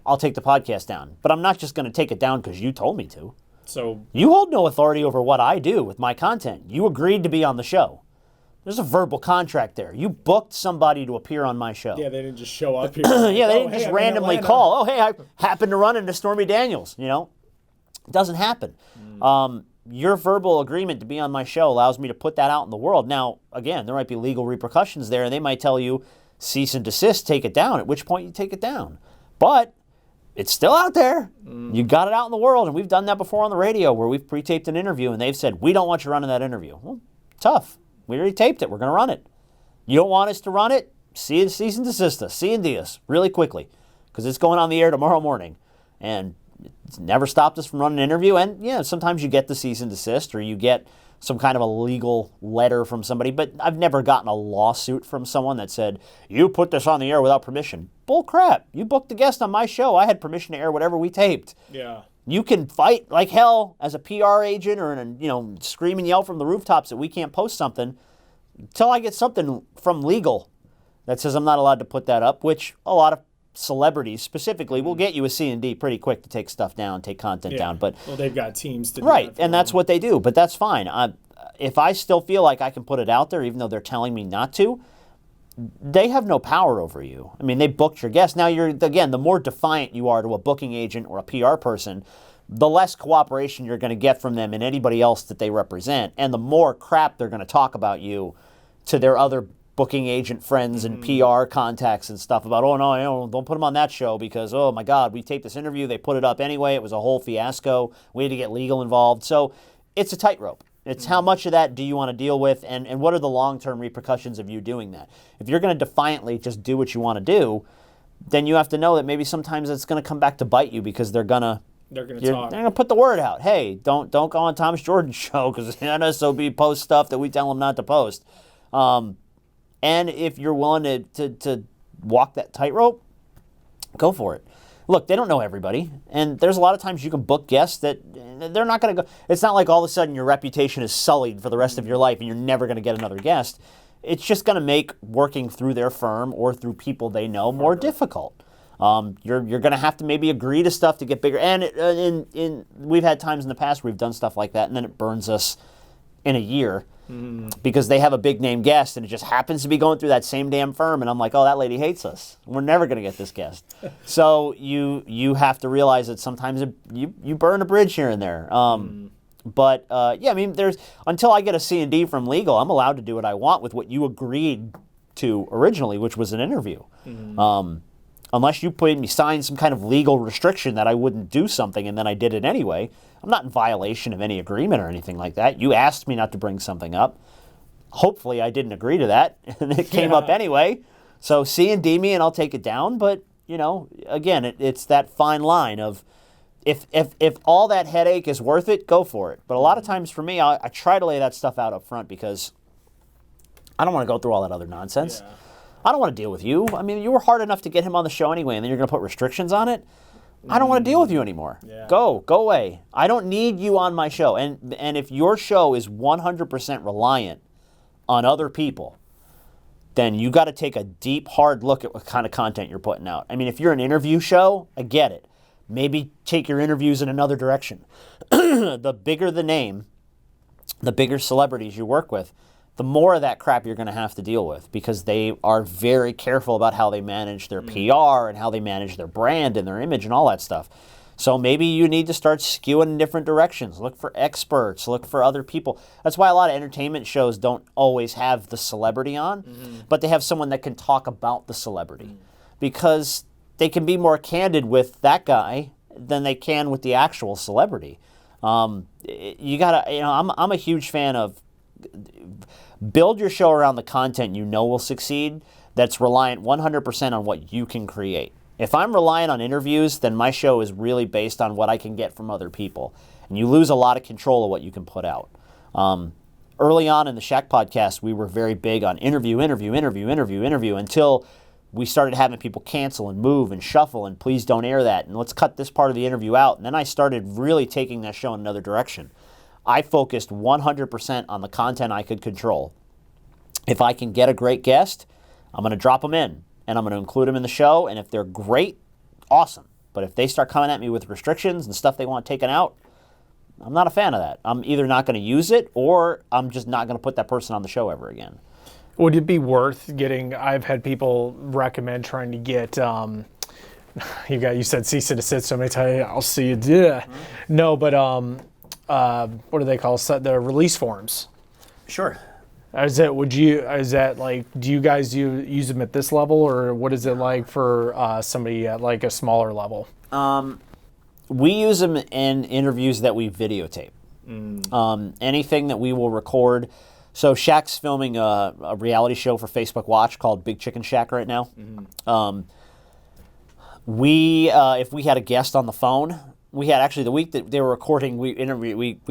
I'll take the podcast down. But I'm not just going to take it down because you told me to. So you hold no authority over what I do with my content. You agreed to be on the show. There's a verbal contract there. You booked somebody to appear on my show. Yeah, they didn't just show up here. Yeah, they didn't just randomly call. Oh, hey, I happened to run into Stormy Daniels. It doesn't happen. Your verbal agreement to be on my show allows me to put that out in the world. Now, again, there might be legal repercussions there, and they might tell you, cease and desist, take it down, at which point you take it down. But it's still out there. You got it out in the world, and we've done that before on the radio where we've pre-taped an interview, and they've said, we don't want you running that interview. Well, tough. We already taped it. We're going to run it. You don't want us to run it? Cease and desist us. C&D us really quickly because it's going on the air tomorrow morning. And it's never stopped us from running an interview. And, yeah, sometimes you get the cease and desist or you get some kind of a legal letter from somebody. But I've never gotten a lawsuit from someone that said, you put this on the air without permission. Bull crap. You booked a guest on my show. I had permission to air whatever we taped. Yeah. You can fight like hell as a PR agent or scream and yell from the rooftops that we can't post something until I get something from legal that says I'm not allowed to put that up, which a lot of celebrities specifically will get you a C&D pretty quick to take stuff down, take content down. But they've got teams to do right, that and that's what they do. But that's fine. If I still feel like I can put it out there, even though they're telling me not to, they have no power over you. I mean, they booked your guest. Now, the more defiant you are to a booking agent or a PR person, the less cooperation you're going to get from them and anybody else that they represent, and the more crap they're going to talk about you to their other booking agent friends and PR contacts and stuff about, oh, no, don't put them on that show because, oh, my God, we taped this interview. They put it up anyway. It was a whole fiasco. We had to get legal involved. So it's a tightrope. It's how much of that do you want to deal with, and what are the long-term repercussions of you doing that? If you're going to defiantly just do what you want to do, then you have to know that maybe sometimes it's going to come back to bite you because they're going to put the word out. Hey, don't go on Thomas Jordan's show because NSOB posts stuff that we tell them not to post. And if you're willing to walk that tightrope, go for it. Look, they don't know everybody, and there's a lot of times you can book guests that they're not going to go. It's not like all of a sudden your reputation is sullied for the rest of your life and you're never going to get another guest. It's just going to make working through their firm or through people they know more difficult. You're going to have to maybe agree to stuff to get bigger. And we've had times in the past where we've done stuff like that, and then it burns us in a year. Because they have a big name guest and it just happens to be going through that same damn firm, and I'm like, oh, that lady hates us. We're never going to get this guest. So you have to realize that sometimes you burn a bridge here and there. But yeah, I mean, until I get a C&D from legal, I'm allowed to do what I want with what you agreed to originally, which was an interview. Unless you signed some kind of legal restriction that I wouldn't do something and then I did it anyway. I'm not in violation of any agreement or anything like that. You asked me not to bring something up. Hopefully I didn't agree to that, and it came up anyway. So C&D me and I'll take it down. But, again, it's that fine line of if all that headache is worth it, go for it. But a lot of times for me, I try to lay that stuff out up front because I don't want to go through all that other nonsense. Yeah. I don't want to deal with you. I mean, you were hard enough to get him on the show anyway, and then you're going to put restrictions on it. I don't want to deal with you anymore. Yeah. Go away. I don't need you on my show. And if your show is 100% reliant on other people, then you got to take a deep, hard look at what kind of content you're putting out. I mean, if you're an interview show, I get it. Maybe take your interviews in another direction. The bigger the name, the bigger celebrities you work with, the more of that crap you're going to have to deal with because they are very careful about how they manage their PR and how they manage their brand and their image and all that stuff. So maybe you need to start skewing in different directions. Look for experts. Look for other people. That's why a lot of entertainment shows don't always have the celebrity on, but they have someone that can talk about the celebrity because they can be more candid with that guy than they can with the actual celebrity. You gotta, I'm a huge fan of build your show around the content you know will succeed that's reliant 100% on what you can create. If I'm reliant on interviews, then my show is really based on what I can get from other people. And you lose a lot of control of what you can put out. Early on in the Shaq podcast, we were very big on interview until we started having people cancel and move and shuffle and please don't air that and let's cut this part of the interview out. And then I started really taking that show in another direction. I focused 100% on the content I could control. If I can get a great guest, I'm going to drop them in, and I'm going to include them in the show, and if they're great, awesome. But if they start coming at me with restrictions and stuff they want taken out, I'm not a fan of that. I'm either not going to use it, or I'm just not going to put that person on the show ever again. Would it be worth getting, I've had people recommend trying to get, you said cease and desist so many times, I'll see you, yeah. No, but, what do they call the release forms? Sure. Do you guys use them at this level, or what is it like for somebody at like a smaller level? We use them in interviews that we videotape. Anything that we will record. So Shaq's filming a reality show for Facebook Watch called Big Chicken Shack right now. If we had a guest on the phone, we had actually the week that they were recording, we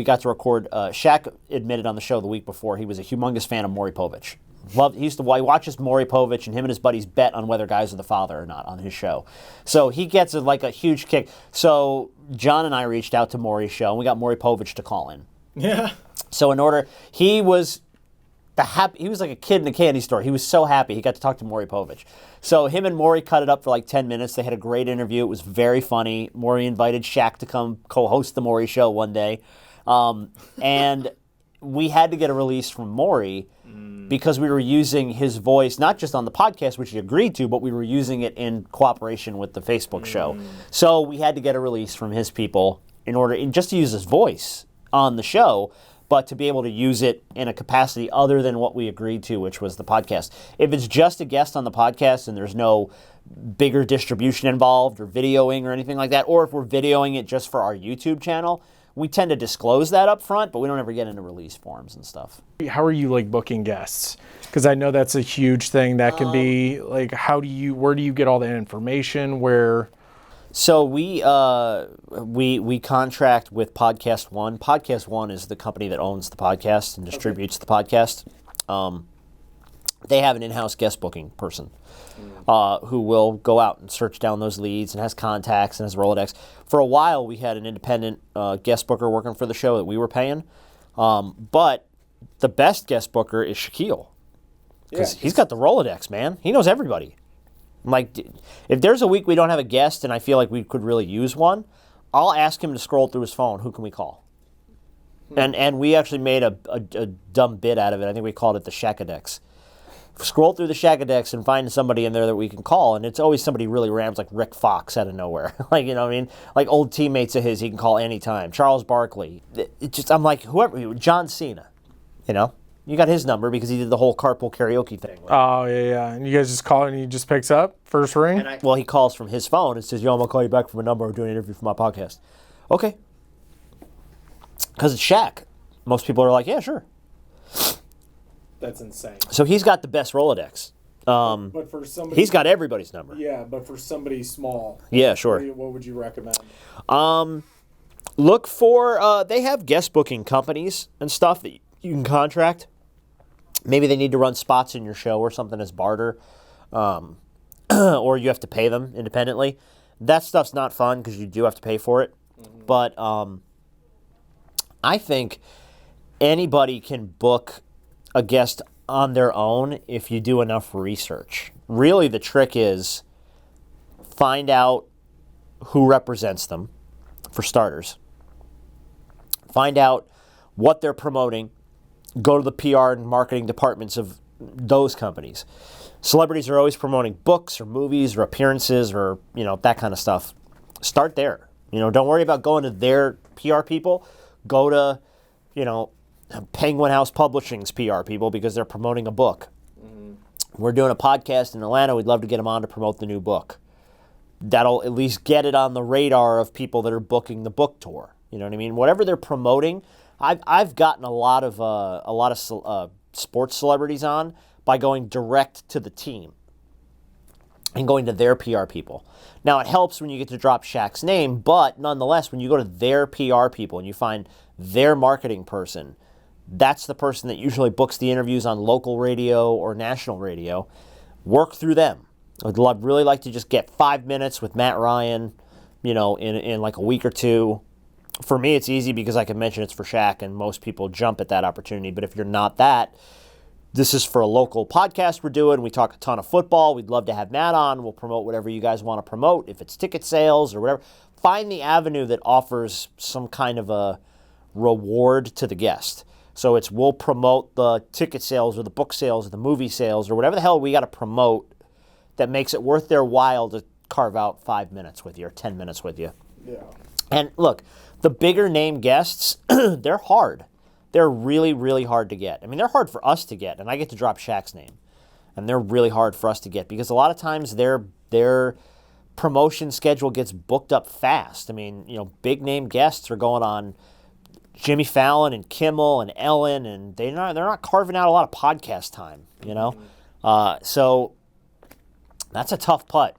got to record. Shaq admitted on the show the week before he was a humongous fan of Maury Povich. He watches Maury Povich, and him and his buddies bet on whether guys are the father or not on his show. So he gets a huge kick. So John and I reached out to Maury's show, and we got Maury Povich to call in. Yeah. So he was like a kid in a candy store. He was so happy he got to talk to Maury Povich. So him and Maury cut it up for like 10 minutes. They had a great interview. It was very funny. Maury invited Shaq to come co-host the Maury show one day. And we had to get a release from Maury because we were using his voice, not just on the podcast, which he agreed to, but we were using it in cooperation with the Facebook show. So we had to get a release from his people in order, just to use his voice on the show, but to be able to use it in a capacity other than what we agreed to, which was the podcast. If it's just a guest on the podcast and there's no bigger distribution involved or videoing or anything like that, or if we're videoing it just for our YouTube channel, we tend to disclose that up front, but we don't ever get into release forms and stuff. How are you like booking guests? Because I know that's a huge thing. That can be like, where do you get all that information? So we contract with Podcast One. Podcast One is the company that owns the podcast and distributes the podcast. They have an in-house guest booking person who will go out and search down those leads and has contacts and has Rolodex. For a while, we had an independent guest booker working for the show that we were paying. But the best guest booker is Shaquille. Because he's got the Rolodex, man. He knows everybody. Like, if there's a week we don't have a guest and I feel like we could really use one, I'll ask him to scroll through his phone. Who can we call? And we actually made a dumb bit out of it. I think we called it the SHAQS. Scroll through the SHAQS and find somebody in there that we can call, and it's always somebody really rams like Rick Fox out of nowhere. Like, you know what I mean? Like old teammates of his he can call anytime. Charles Barkley. I'm like, whoever, John Cena, you know? You got his number because he did the whole carpool karaoke thing. Oh, yeah. And you guys just call and he just picks up first ring? Well, he calls from his phone and says, yo, I'm going to call you back from a number. I'm doing an interview for my podcast. Okay. Because it's Shaq. Most people are like, yeah, sure. That's insane. So he's got the best Rolodex. But for somebody, he's got everybody's number. Yeah, but for somebody small, yeah, sure. What would you recommend? Look for, they have guest booking companies and stuff that you can contract. Maybe they need to run spots in your show or something as barter, or you have to pay them independently. That stuff's not fun because you do have to pay for it. Mm-hmm. But I think anybody can book a guest on their own if you do enough research. Really, the trick is find out who represents them, for starters. Find out what they're promoting. Go to the PR and marketing departments of those companies. Celebrities are always promoting books or movies or appearances or, you know, that kind of stuff. Start there. You know, don't worry about going to their PR people. Go to, you know, Penguin House Publishing's PR people because they're promoting a book. Mm-hmm. We're doing a podcast in Atlanta. We'd love to get them on to promote the new book. That'll at least get it on the radar of people that are booking the book tour. You know what I mean? Whatever they're promoting, I've gotten a lot of sports celebrities on by going direct to the team and going to their PR people. Now, it helps when you get to drop Shaq's name, but nonetheless, when you go to their PR people and you find their marketing person, that's the person that usually books the interviews on local radio or national radio. Work through them. I'd really like to just get 5 minutes with Matt Ryan, you know, in like a week or two. For me, it's easy because I can mention it's for Shaq, and most people jump at that opportunity. But if you're not that, this is for a local podcast we're doing. We talk a ton of football. We'd love to have Matt on. We'll promote whatever you guys want to promote. If it's ticket sales or whatever, find the avenue that offers some kind of a reward to the guest. So we'll promote the ticket sales or the book sales or the movie sales or whatever the hell we got to promote that makes it worth their while to carve out 5 minutes with you or 10 minutes with you. Yeah. And look, the bigger name guests, they're hard. They're really, really hard to get. I mean, they're hard for us to get, and I get to drop Shaq's name. And they're really hard for us to get because a lot of times their promotion schedule gets booked up fast. I mean, you know, big name guests are going on Jimmy Fallon and Kimmel and Ellen, and they're not carving out a lot of podcast time, you know? So that's a tough putt,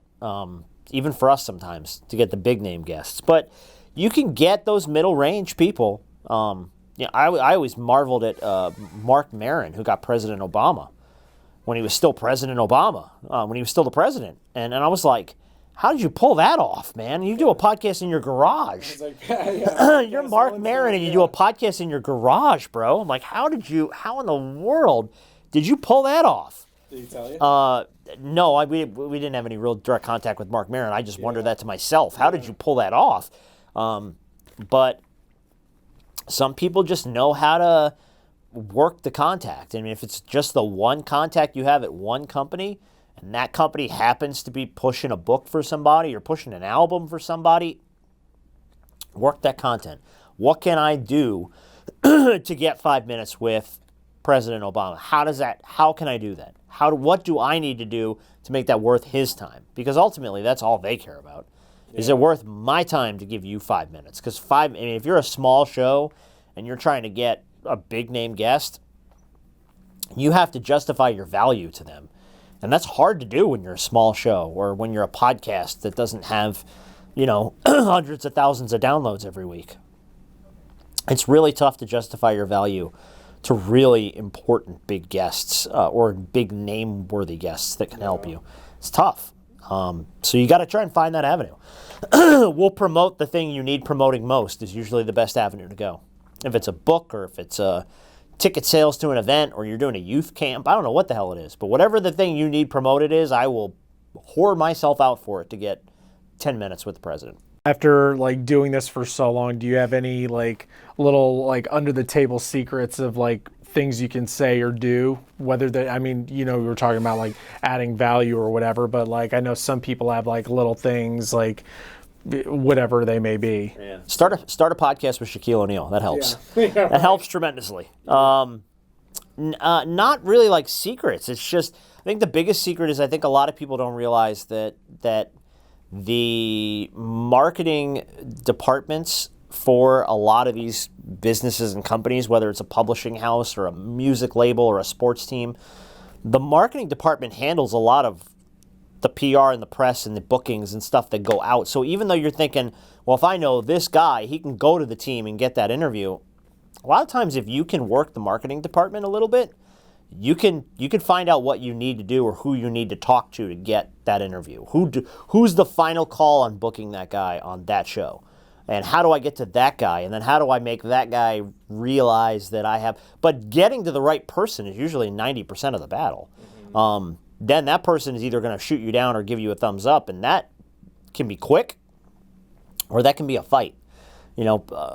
even for us sometimes, to get the big name guests. But you can get those middle range people. You know, I always marveled at Mark Maron, who got President Obama when he was still President Obama, when he was still the president. And I was like, how did you pull that off, man? You do a podcast in your garage. Like, yeah, You're Mark Maron and you do a podcast in your garage, bro. I'm like, how in the world did you pull that off? Did he tell you? No, we didn't have any real direct contact with Mark Maron. I just wondered that to myself. How did you pull that off? But some people just know how to work the contact. I mean, if it's just the one contact you have at one company, and that company happens to be pushing a book for somebody or pushing an album for somebody, work that content. What can I do to get 5 minutes with President Obama? How can I do that? What do I need to do to make that worth his time? Because ultimately, that's all they care about. Is it worth my time to give you 5 minutes? Because if you're a small show and you're trying to get a big name guest, you have to justify your value to them. And that's hard to do when you're a small show or when you're a podcast that doesn't have, hundreds of thousands of downloads every week. It's really tough to justify your value to really important big guests or big name-worthy guests that can help you. It's tough. So you got to try and find that avenue. We'll promote the thing you need promoting most is usually the best avenue to go. If it's a book or if it's a ticket sales to an event or you're doing a youth camp, I don't know what the hell it is. But whatever the thing you need promoted is, I will whore myself out for it to get 10 minutes with the president. After doing this for so long, do you have any little under the table secrets of things you can say or do? Whether that, we were talking about adding value or whatever, but I know some people have little things whatever they may be. Yeah. Start a podcast with Shaquille O'Neal. That helps. Yeah. That helps tremendously. Not really secrets. It's just I think the biggest secret is I think a lot of people don't realize that the marketing departments for a lot of these businesses and companies, whether it's a publishing house or a music label or a sports team, the marketing department handles a lot of the PR and the press and the bookings and stuff that go out. So even though you're thinking, well, if I know this guy, he can go to the team and get that interview, a lot of times if you can work the marketing department a little bit, you can find out what you need to do or who you need to talk to get that interview. Who's the final call on booking that guy on that show? And how do I get to that guy? And then how do I make that guy realize that I have... But getting to the right person is usually 90% of the battle. Mm-hmm. Then that person is either going to shoot you down or give you a thumbs up, and that can be quick or that can be a fight. A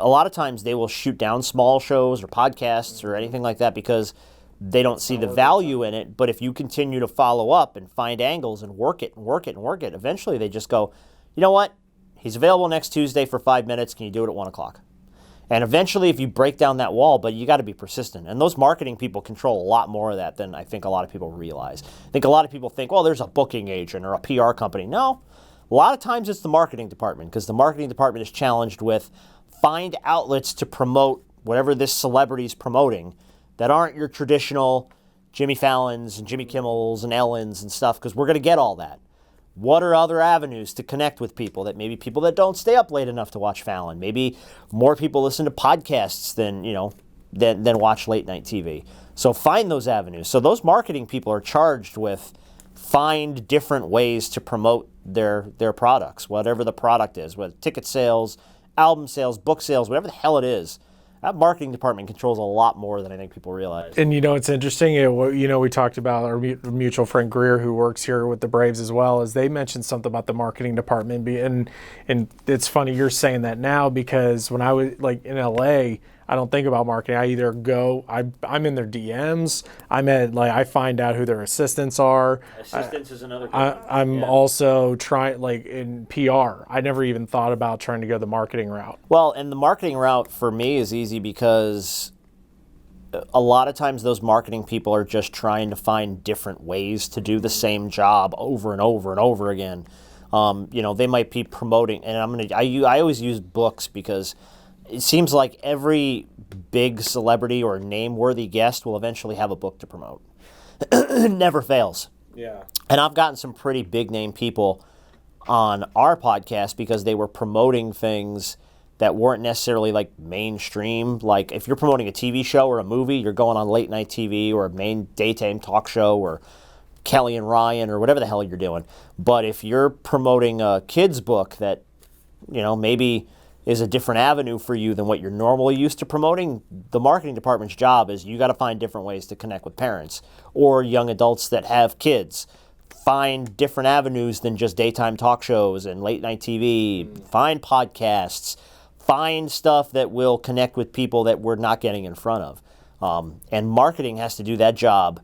lot of times they will shoot down small shows or podcasts or anything like that because they don't see the value in it. But if you continue to follow up and find angles and work it, eventually they just go, you know what? He's available next Tuesday for 5 minutes. Can you do it at 1 o'clock? And eventually, if you break down that wall, but you got to be persistent. And those marketing people control a lot more of that than I think a lot of people realize. I think a lot of people think, well, there's a booking agent or a PR company. No, a lot of times it's the marketing department because the marketing department is challenged with find outlets to promote whatever this celebrity is promoting that aren't your traditional Jimmy Fallons and Jimmy Kimmels and Ellens and stuff because we're going to get all that. What are other avenues to connect with people that maybe people that don't stay up late enough to watch Fallon? Maybe more people listen to podcasts than watch late night TV. So find those avenues. So those marketing people are charged with find different ways to promote their products, whatever the product is, whether ticket sales, album sales, book sales, whatever the hell it is. That marketing department controls a lot more than I think people realize. And it's interesting, we talked about our mutual friend Greer, who works here with the Braves as well, as they mentioned something about the marketing department. And it's funny you're saying that now because when I was in LA, I don't think about marketing. I either go, I'm in their DMs, I find out who their assistants are. Assistants is another. I'm also trying, in PR. I never even thought about trying to go the marketing route. Well, and the marketing route for me is easy because a lot of times those marketing people are just trying to find different ways to do the same job over and over and over again. They might be promoting, and I always use books because it seems like every big celebrity or name-worthy guest will eventually have a book to promote. It never fails. Yeah. And I've gotten some pretty big-name people on our podcast because they were promoting things that weren't necessarily mainstream. Like if you're promoting a TV show or a movie, you're going on late-night TV or a main daytime talk show or Kelly and Ryan or whatever the hell you're doing. But if you're promoting a kid's book that, maybe is a different avenue for you than what you're normally used to promoting, the marketing department's job is you got to find different ways to connect with parents or young adults that have kids. Find different avenues than just daytime talk shows and late night TV. Find podcasts. Find stuff that will connect with people that we're not getting in front of. And marketing has to do that job,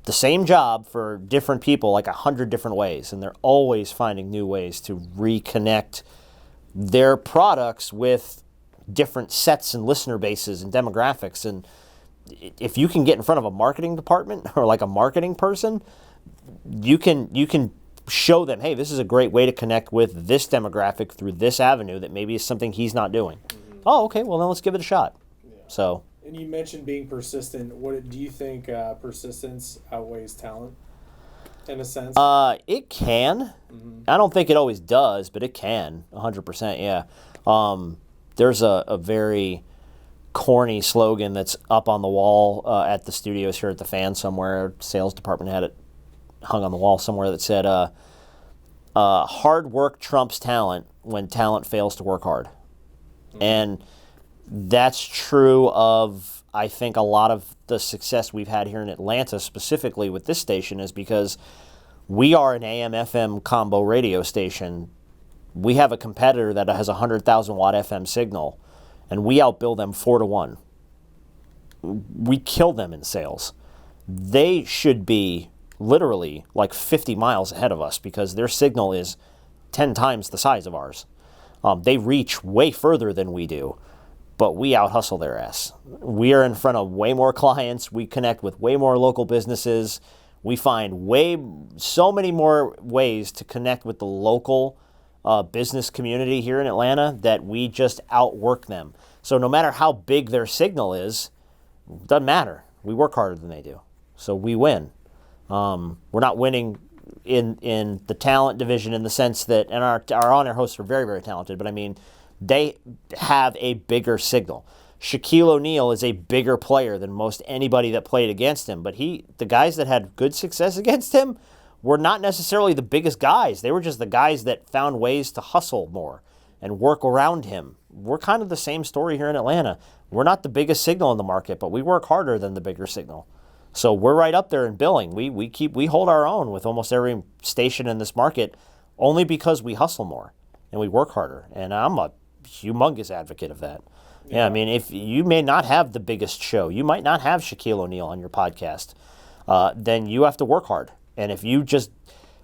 the same job for different people, like 100 different ways. And they're always finding new ways to reconnect their products with different sets and listener bases and demographics. And if you can get in front of a marketing department or like a marketing person, you can show them, hey, this is a great way to connect with this demographic through this avenue that maybe is something he's not doing. Mm-hmm. Oh, okay, well then let's give it a shot. Yeah. So. And you mentioned being persistent. What do you think persistence outweighs talent in a sense? It can. Mm-hmm. I don't think it always does, but it can, 100%, yeah. There's a very corny slogan that's up on the wall at the studios here at the Fan somewhere. Sales department had it hung on the wall somewhere that said, hard work trumps talent when talent fails to work hard. Mm-hmm. And that's true of, I think, a lot of the success we've had here in Atlanta, specifically with this station, is because we are an AM/FM combo radio station. We have a competitor that has a 100,000 watt FM signal, and we outbill them 4-1. We kill them in sales. They should be literally like 50 miles ahead of us because their signal is 10 times the size of ours. They reach way further than we do, but we out-hustle their ass. We are in front of way more clients. We connect with way more local businesses. We find so many more ways to connect with the local business community here in Atlanta that we just outwork them. So no matter how big their signal is, doesn't matter. We work harder than they do. So we win. We're not winning in the talent division in the sense that, and our on-air hosts are very, very talented, but I mean, they have a bigger signal. Shaquille O'Neal is a bigger player than most anybody that played against him, but the guys that had good success against him were not necessarily the biggest guys. They were just the guys that found ways to hustle more and work around him. We're kind of the same story here in Atlanta. We're not the biggest signal in the market, but we work harder than the bigger signal. So we're right up there in billing. We hold our own with almost every station in this market only because we hustle more and we work harder. And I'm a humongous advocate of that. Yeah, I mean, if you may not have the biggest show, you might not have Shaquille O'Neal on your podcast, then you have to work hard. And if you just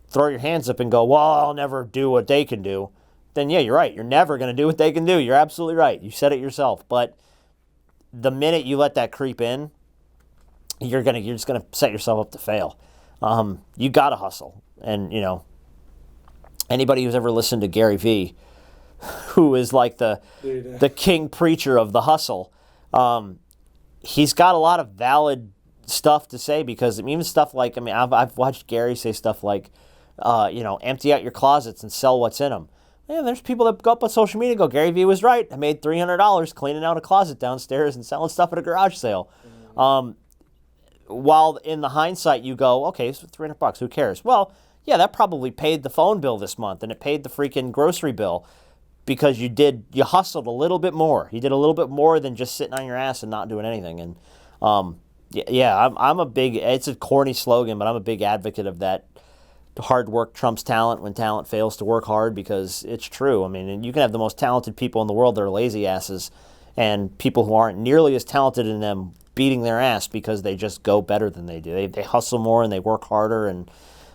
throw your hands up and go, well, I'll never do what they can do, then yeah, you're right. You're never going to do what they can do. You're absolutely right. You said it yourself. But the minute you let that creep in, you're just going to set yourself up to fail. You got to hustle. And, anybody who's ever listened to Gary Vee, who is like the king preacher of the hustle, he's got a lot of valid stuff to say, because even stuff like, I've watched Gary say stuff like, empty out your closets and sell what's in them. Man, there's people that go up on social media and go, Gary Vee was right. I made $300 cleaning out a closet downstairs and selling stuff at a garage sale. Mm-hmm. While in the hindsight you go, okay, so $300, who cares? Well, yeah, that probably paid the phone bill this month, and it paid the freaking grocery bill, because you hustled a little bit more. You did a little bit more than just sitting on your ass and not doing anything. And I'm a big, it's a corny slogan, but I'm a big advocate of that. Hard work trumps talent when talent fails to work hard, because it's true. I mean, and you can have the most talented people in the world that are lazy asses, and people who aren't nearly as talented in them beating their ass because they just go better than they do. They hustle more and they work harder, and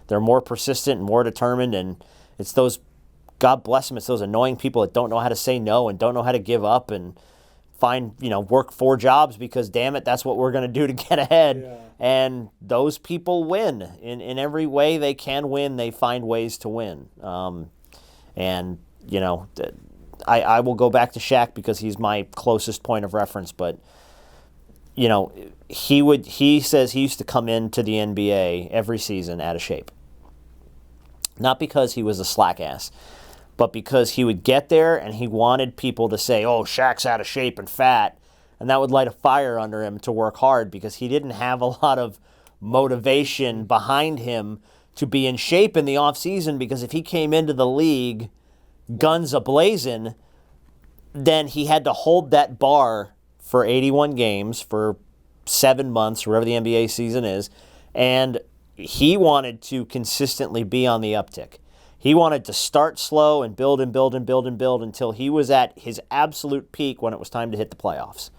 they're more persistent and more determined. And it's those, God bless them, it's those annoying people that don't know how to say no and don't know how to give up and work 4 jobs because, damn it, that's what we're going to do to get ahead. Yeah. And those people win. In every way they can win, they find ways to win. I will go back to Shaq because he's my closest point of reference, but he says he used to come into the NBA every season out of shape. Not because he was a slack ass, but because he would get there and he wanted people to say, oh, Shaq's out of shape and fat. And that would light a fire under him to work hard, because he didn't have a lot of motivation behind him to be in shape in the offseason, because if he came into the league guns a-blazing, then he had to hold that bar for 81 games for 7 months, wherever the NBA season is, and he wanted to consistently be on the uptick. He wanted to start slow and build and build and build and build until he was at his absolute peak when it was time to hit the playoffs.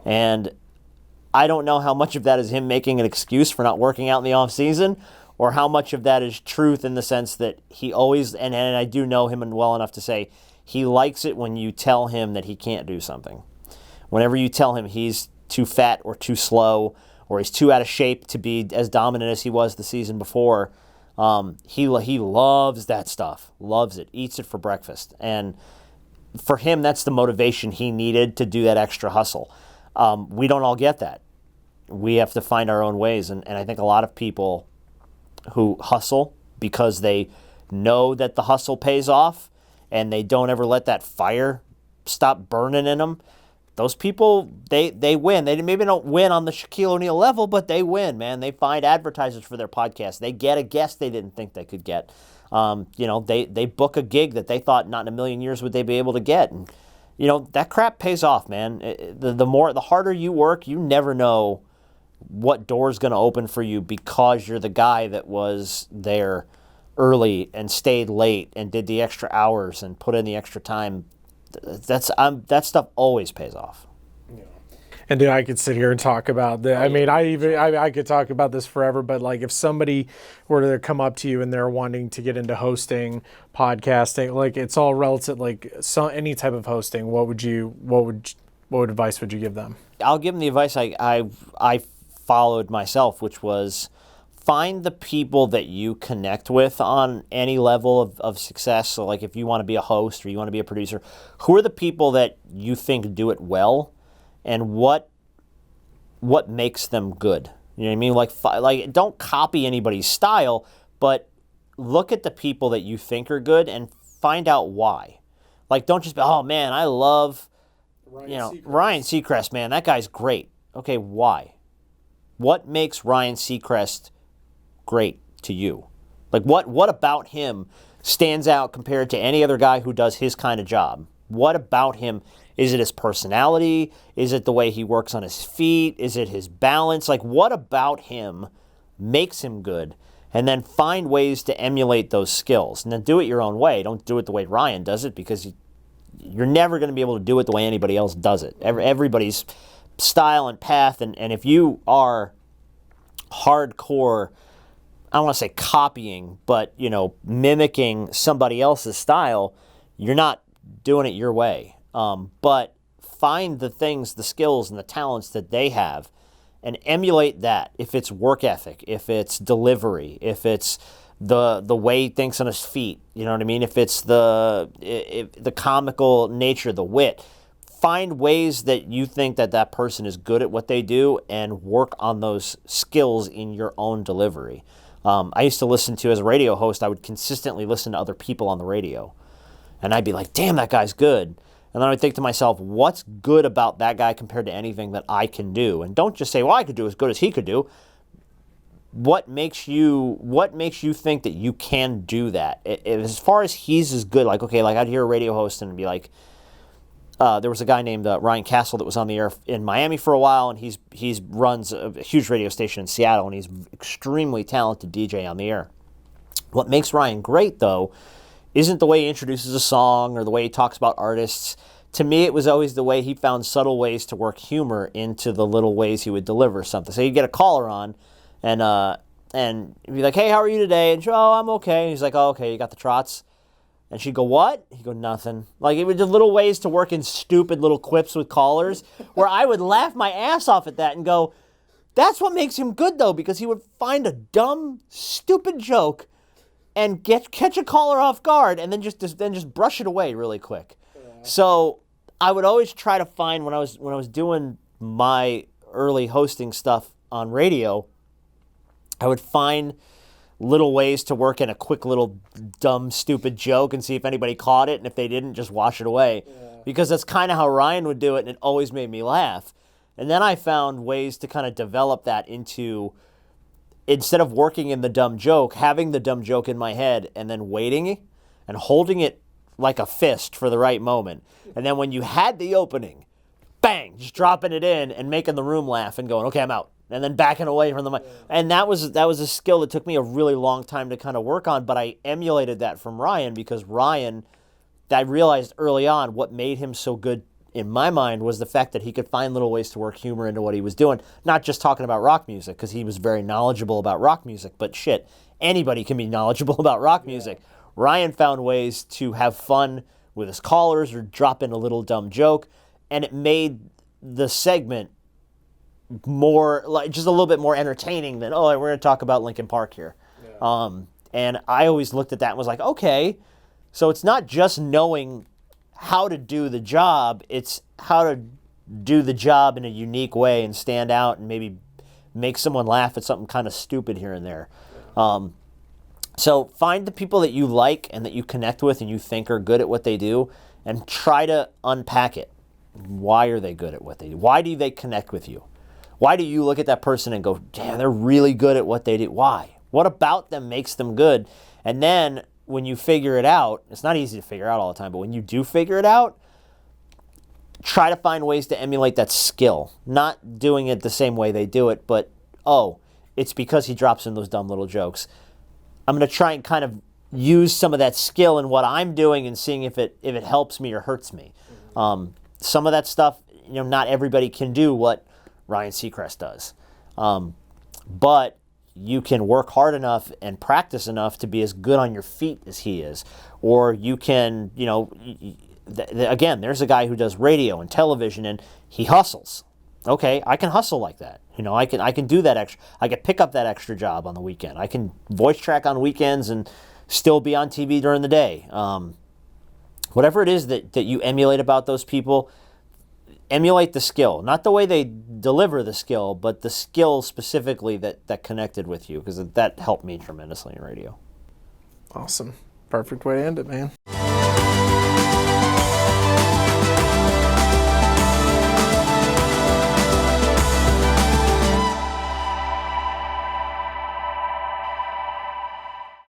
And I don't know how much of that is him making an excuse for not working out in the off season, or how much of that is truth in the sense that he always, and I do know him well enough to say, he likes it when you tell him that he can't do something. Whenever you tell him he's too fat or too slow or he's too out of shape to be as dominant as he was the season before, he loves that stuff, loves it, eats it for breakfast. And for him, that's the motivation he needed to do that extra hustle. We don't all get that. We have to find our own ways. And I think a lot of people who hustle because they know that the hustle pays off and they don't ever let that fire stop burning in them, those people, they win. They maybe don't win on the Shaquille O'Neal level, but they win, man. They find advertisers for their podcast. They get a guest they didn't think they could get. They book a gig that they thought not in a million years would they be able to get. And, that crap pays off, man. The harder you work, you never know what door's going to open for you because you're the guy that was there early and stayed late and did the extra hours and put in the extra time. That stuff always pays off. Yeah. And I could sit here and talk about that. I mean, I could talk about this forever. But like, if somebody were to come up to you and they're wanting to get into hosting, podcasting, like it's all relative. Like any type of hosting, what advice would you give them? I'll give them the advice I followed myself, which was find the people that you connect with on any level of success. So like if you want to be a host or you want to be a producer, who are the people that you think do it well and what makes them good? You know what I mean? Like don't copy anybody's style, but look at the people that you think are good and find out why. Like don't just be, oh man, I love Ryan Seacrest, man, that guy's great. Okay, why? What makes Ryan Seacrest great to you? Like what about him stands out compared to any other guy who does his kind of job? What about him? Is it his personality? Is it the way he works on his feet? Is it his balance? Like what about him makes him good? And then find ways to emulate those skills. And then do it your own way. Don't do it the way Ryan does it because you're never going to be able to do it the way anybody else does it. Everybody's style and path. And if you are hardcore, I don't want to say copying, but, mimicking somebody else's style, you're not doing it your way. But find the things, the skills and the talents that they have and emulate that. If it's work ethic, if it's delivery, if it's the way he thinks on his feet, you know what I mean? If it's the comical nature, the wit, find ways that you think that person is good at what they do and work on those skills in your own delivery. I used to listen to, as a radio host, I would consistently listen to other people on the radio. And I'd be like, damn, that guy's good. And then I would think to myself, what's good about that guy compared to anything that I can do? And don't just say, well, I could do as good as he could do. What makes you think that you can do that? As far as he's as good, like, okay, like I'd hear a radio host and be like, there was a guy named Ryan Castle that was on the air in Miami for a while, and he runs a huge radio station in Seattle, and he's extremely talented DJ on the air. What makes Ryan great, though, isn't the way he introduces a song or the way he talks about artists. To me, it was always the way he found subtle ways to work humor into the little ways he would deliver something. So you'd get a caller on, and he'd be like, hey, how are you today? And she'd, oh, I'm okay. And he's like, oh, okay, you got the trots? And she'd go, what? He'd go, nothing. Like, it was just little ways to work in stupid little quips with callers where I would laugh my ass off at that and go, that's what makes him good, though, because he would find a dumb, stupid joke and catch a caller off guard and then just brush it away really quick. Yeah. So I would always try to find, when I was doing my early hosting stuff on radio, I would find little ways to work in a quick little dumb, stupid joke and see if anybody caught it, and if they didn't, just wash it away. Yeah. Because that's kind of how Ryan would do it, and it always made me laugh. And then I found ways to kind of develop that into, instead of working in the dumb joke, having the dumb joke in my head and then waiting and holding it like a fist for the right moment. And then when you had the opening, bang, just dropping it in and making the room laugh and going, okay, I'm out. And then backing away from the mic. And that was a skill that took me a really long time to kind of work on, but I emulated that from Ryan because Ryan, I realized early on what made him so good in my mind, was the fact that he could find little ways to work humor into what he was doing, not just talking about rock music, because he was very knowledgeable about rock music, but shit, anybody can be knowledgeable about rock music. Ryan found ways to have fun with his callers or drop in a little dumb joke, and it made the segment more, like, just a little bit more entertaining than, oh, we're going to talk about Linkin Park here. Yeah. And I always looked at that and was like, okay, so it's not just knowing how to do the job, it's how to do the job in a unique way and stand out and maybe make someone laugh at something kind of stupid here and there. So find the people that you like and that you connect with and you think are good at what they do, and try to unpack it. Why are they good at what they do? Why do they connect with you? Why do you look at that person and go, damn, they're really good at what they do? Why? What about them makes them good? And then when you figure it out, it's not easy to figure out all the time, but when you do figure it out, try to find ways to emulate that skill. Not doing it the same way they do it, but, oh, it's because he drops in those dumb little jokes. I'm going to try and kind of use some of that skill in what I'm doing and seeing if it helps me or hurts me. Some of that stuff, not everybody can do what Ryan Seacrest does. But you can work hard enough and practice enough to be as good on your feet as he is. Or you can, again, there's a guy who does radio and television and he hustles. Okay, I can hustle like that. I can do that extra. I can pick up that extra job on the weekend. I can voice track on weekends and still be on TV during the day. Whatever it is that you emulate about those people, emulate the skill. Not the way they deliver the skill, but the skill specifically that connected with you, because that helped me tremendously in radio. Awesome. Perfect way to end it, man.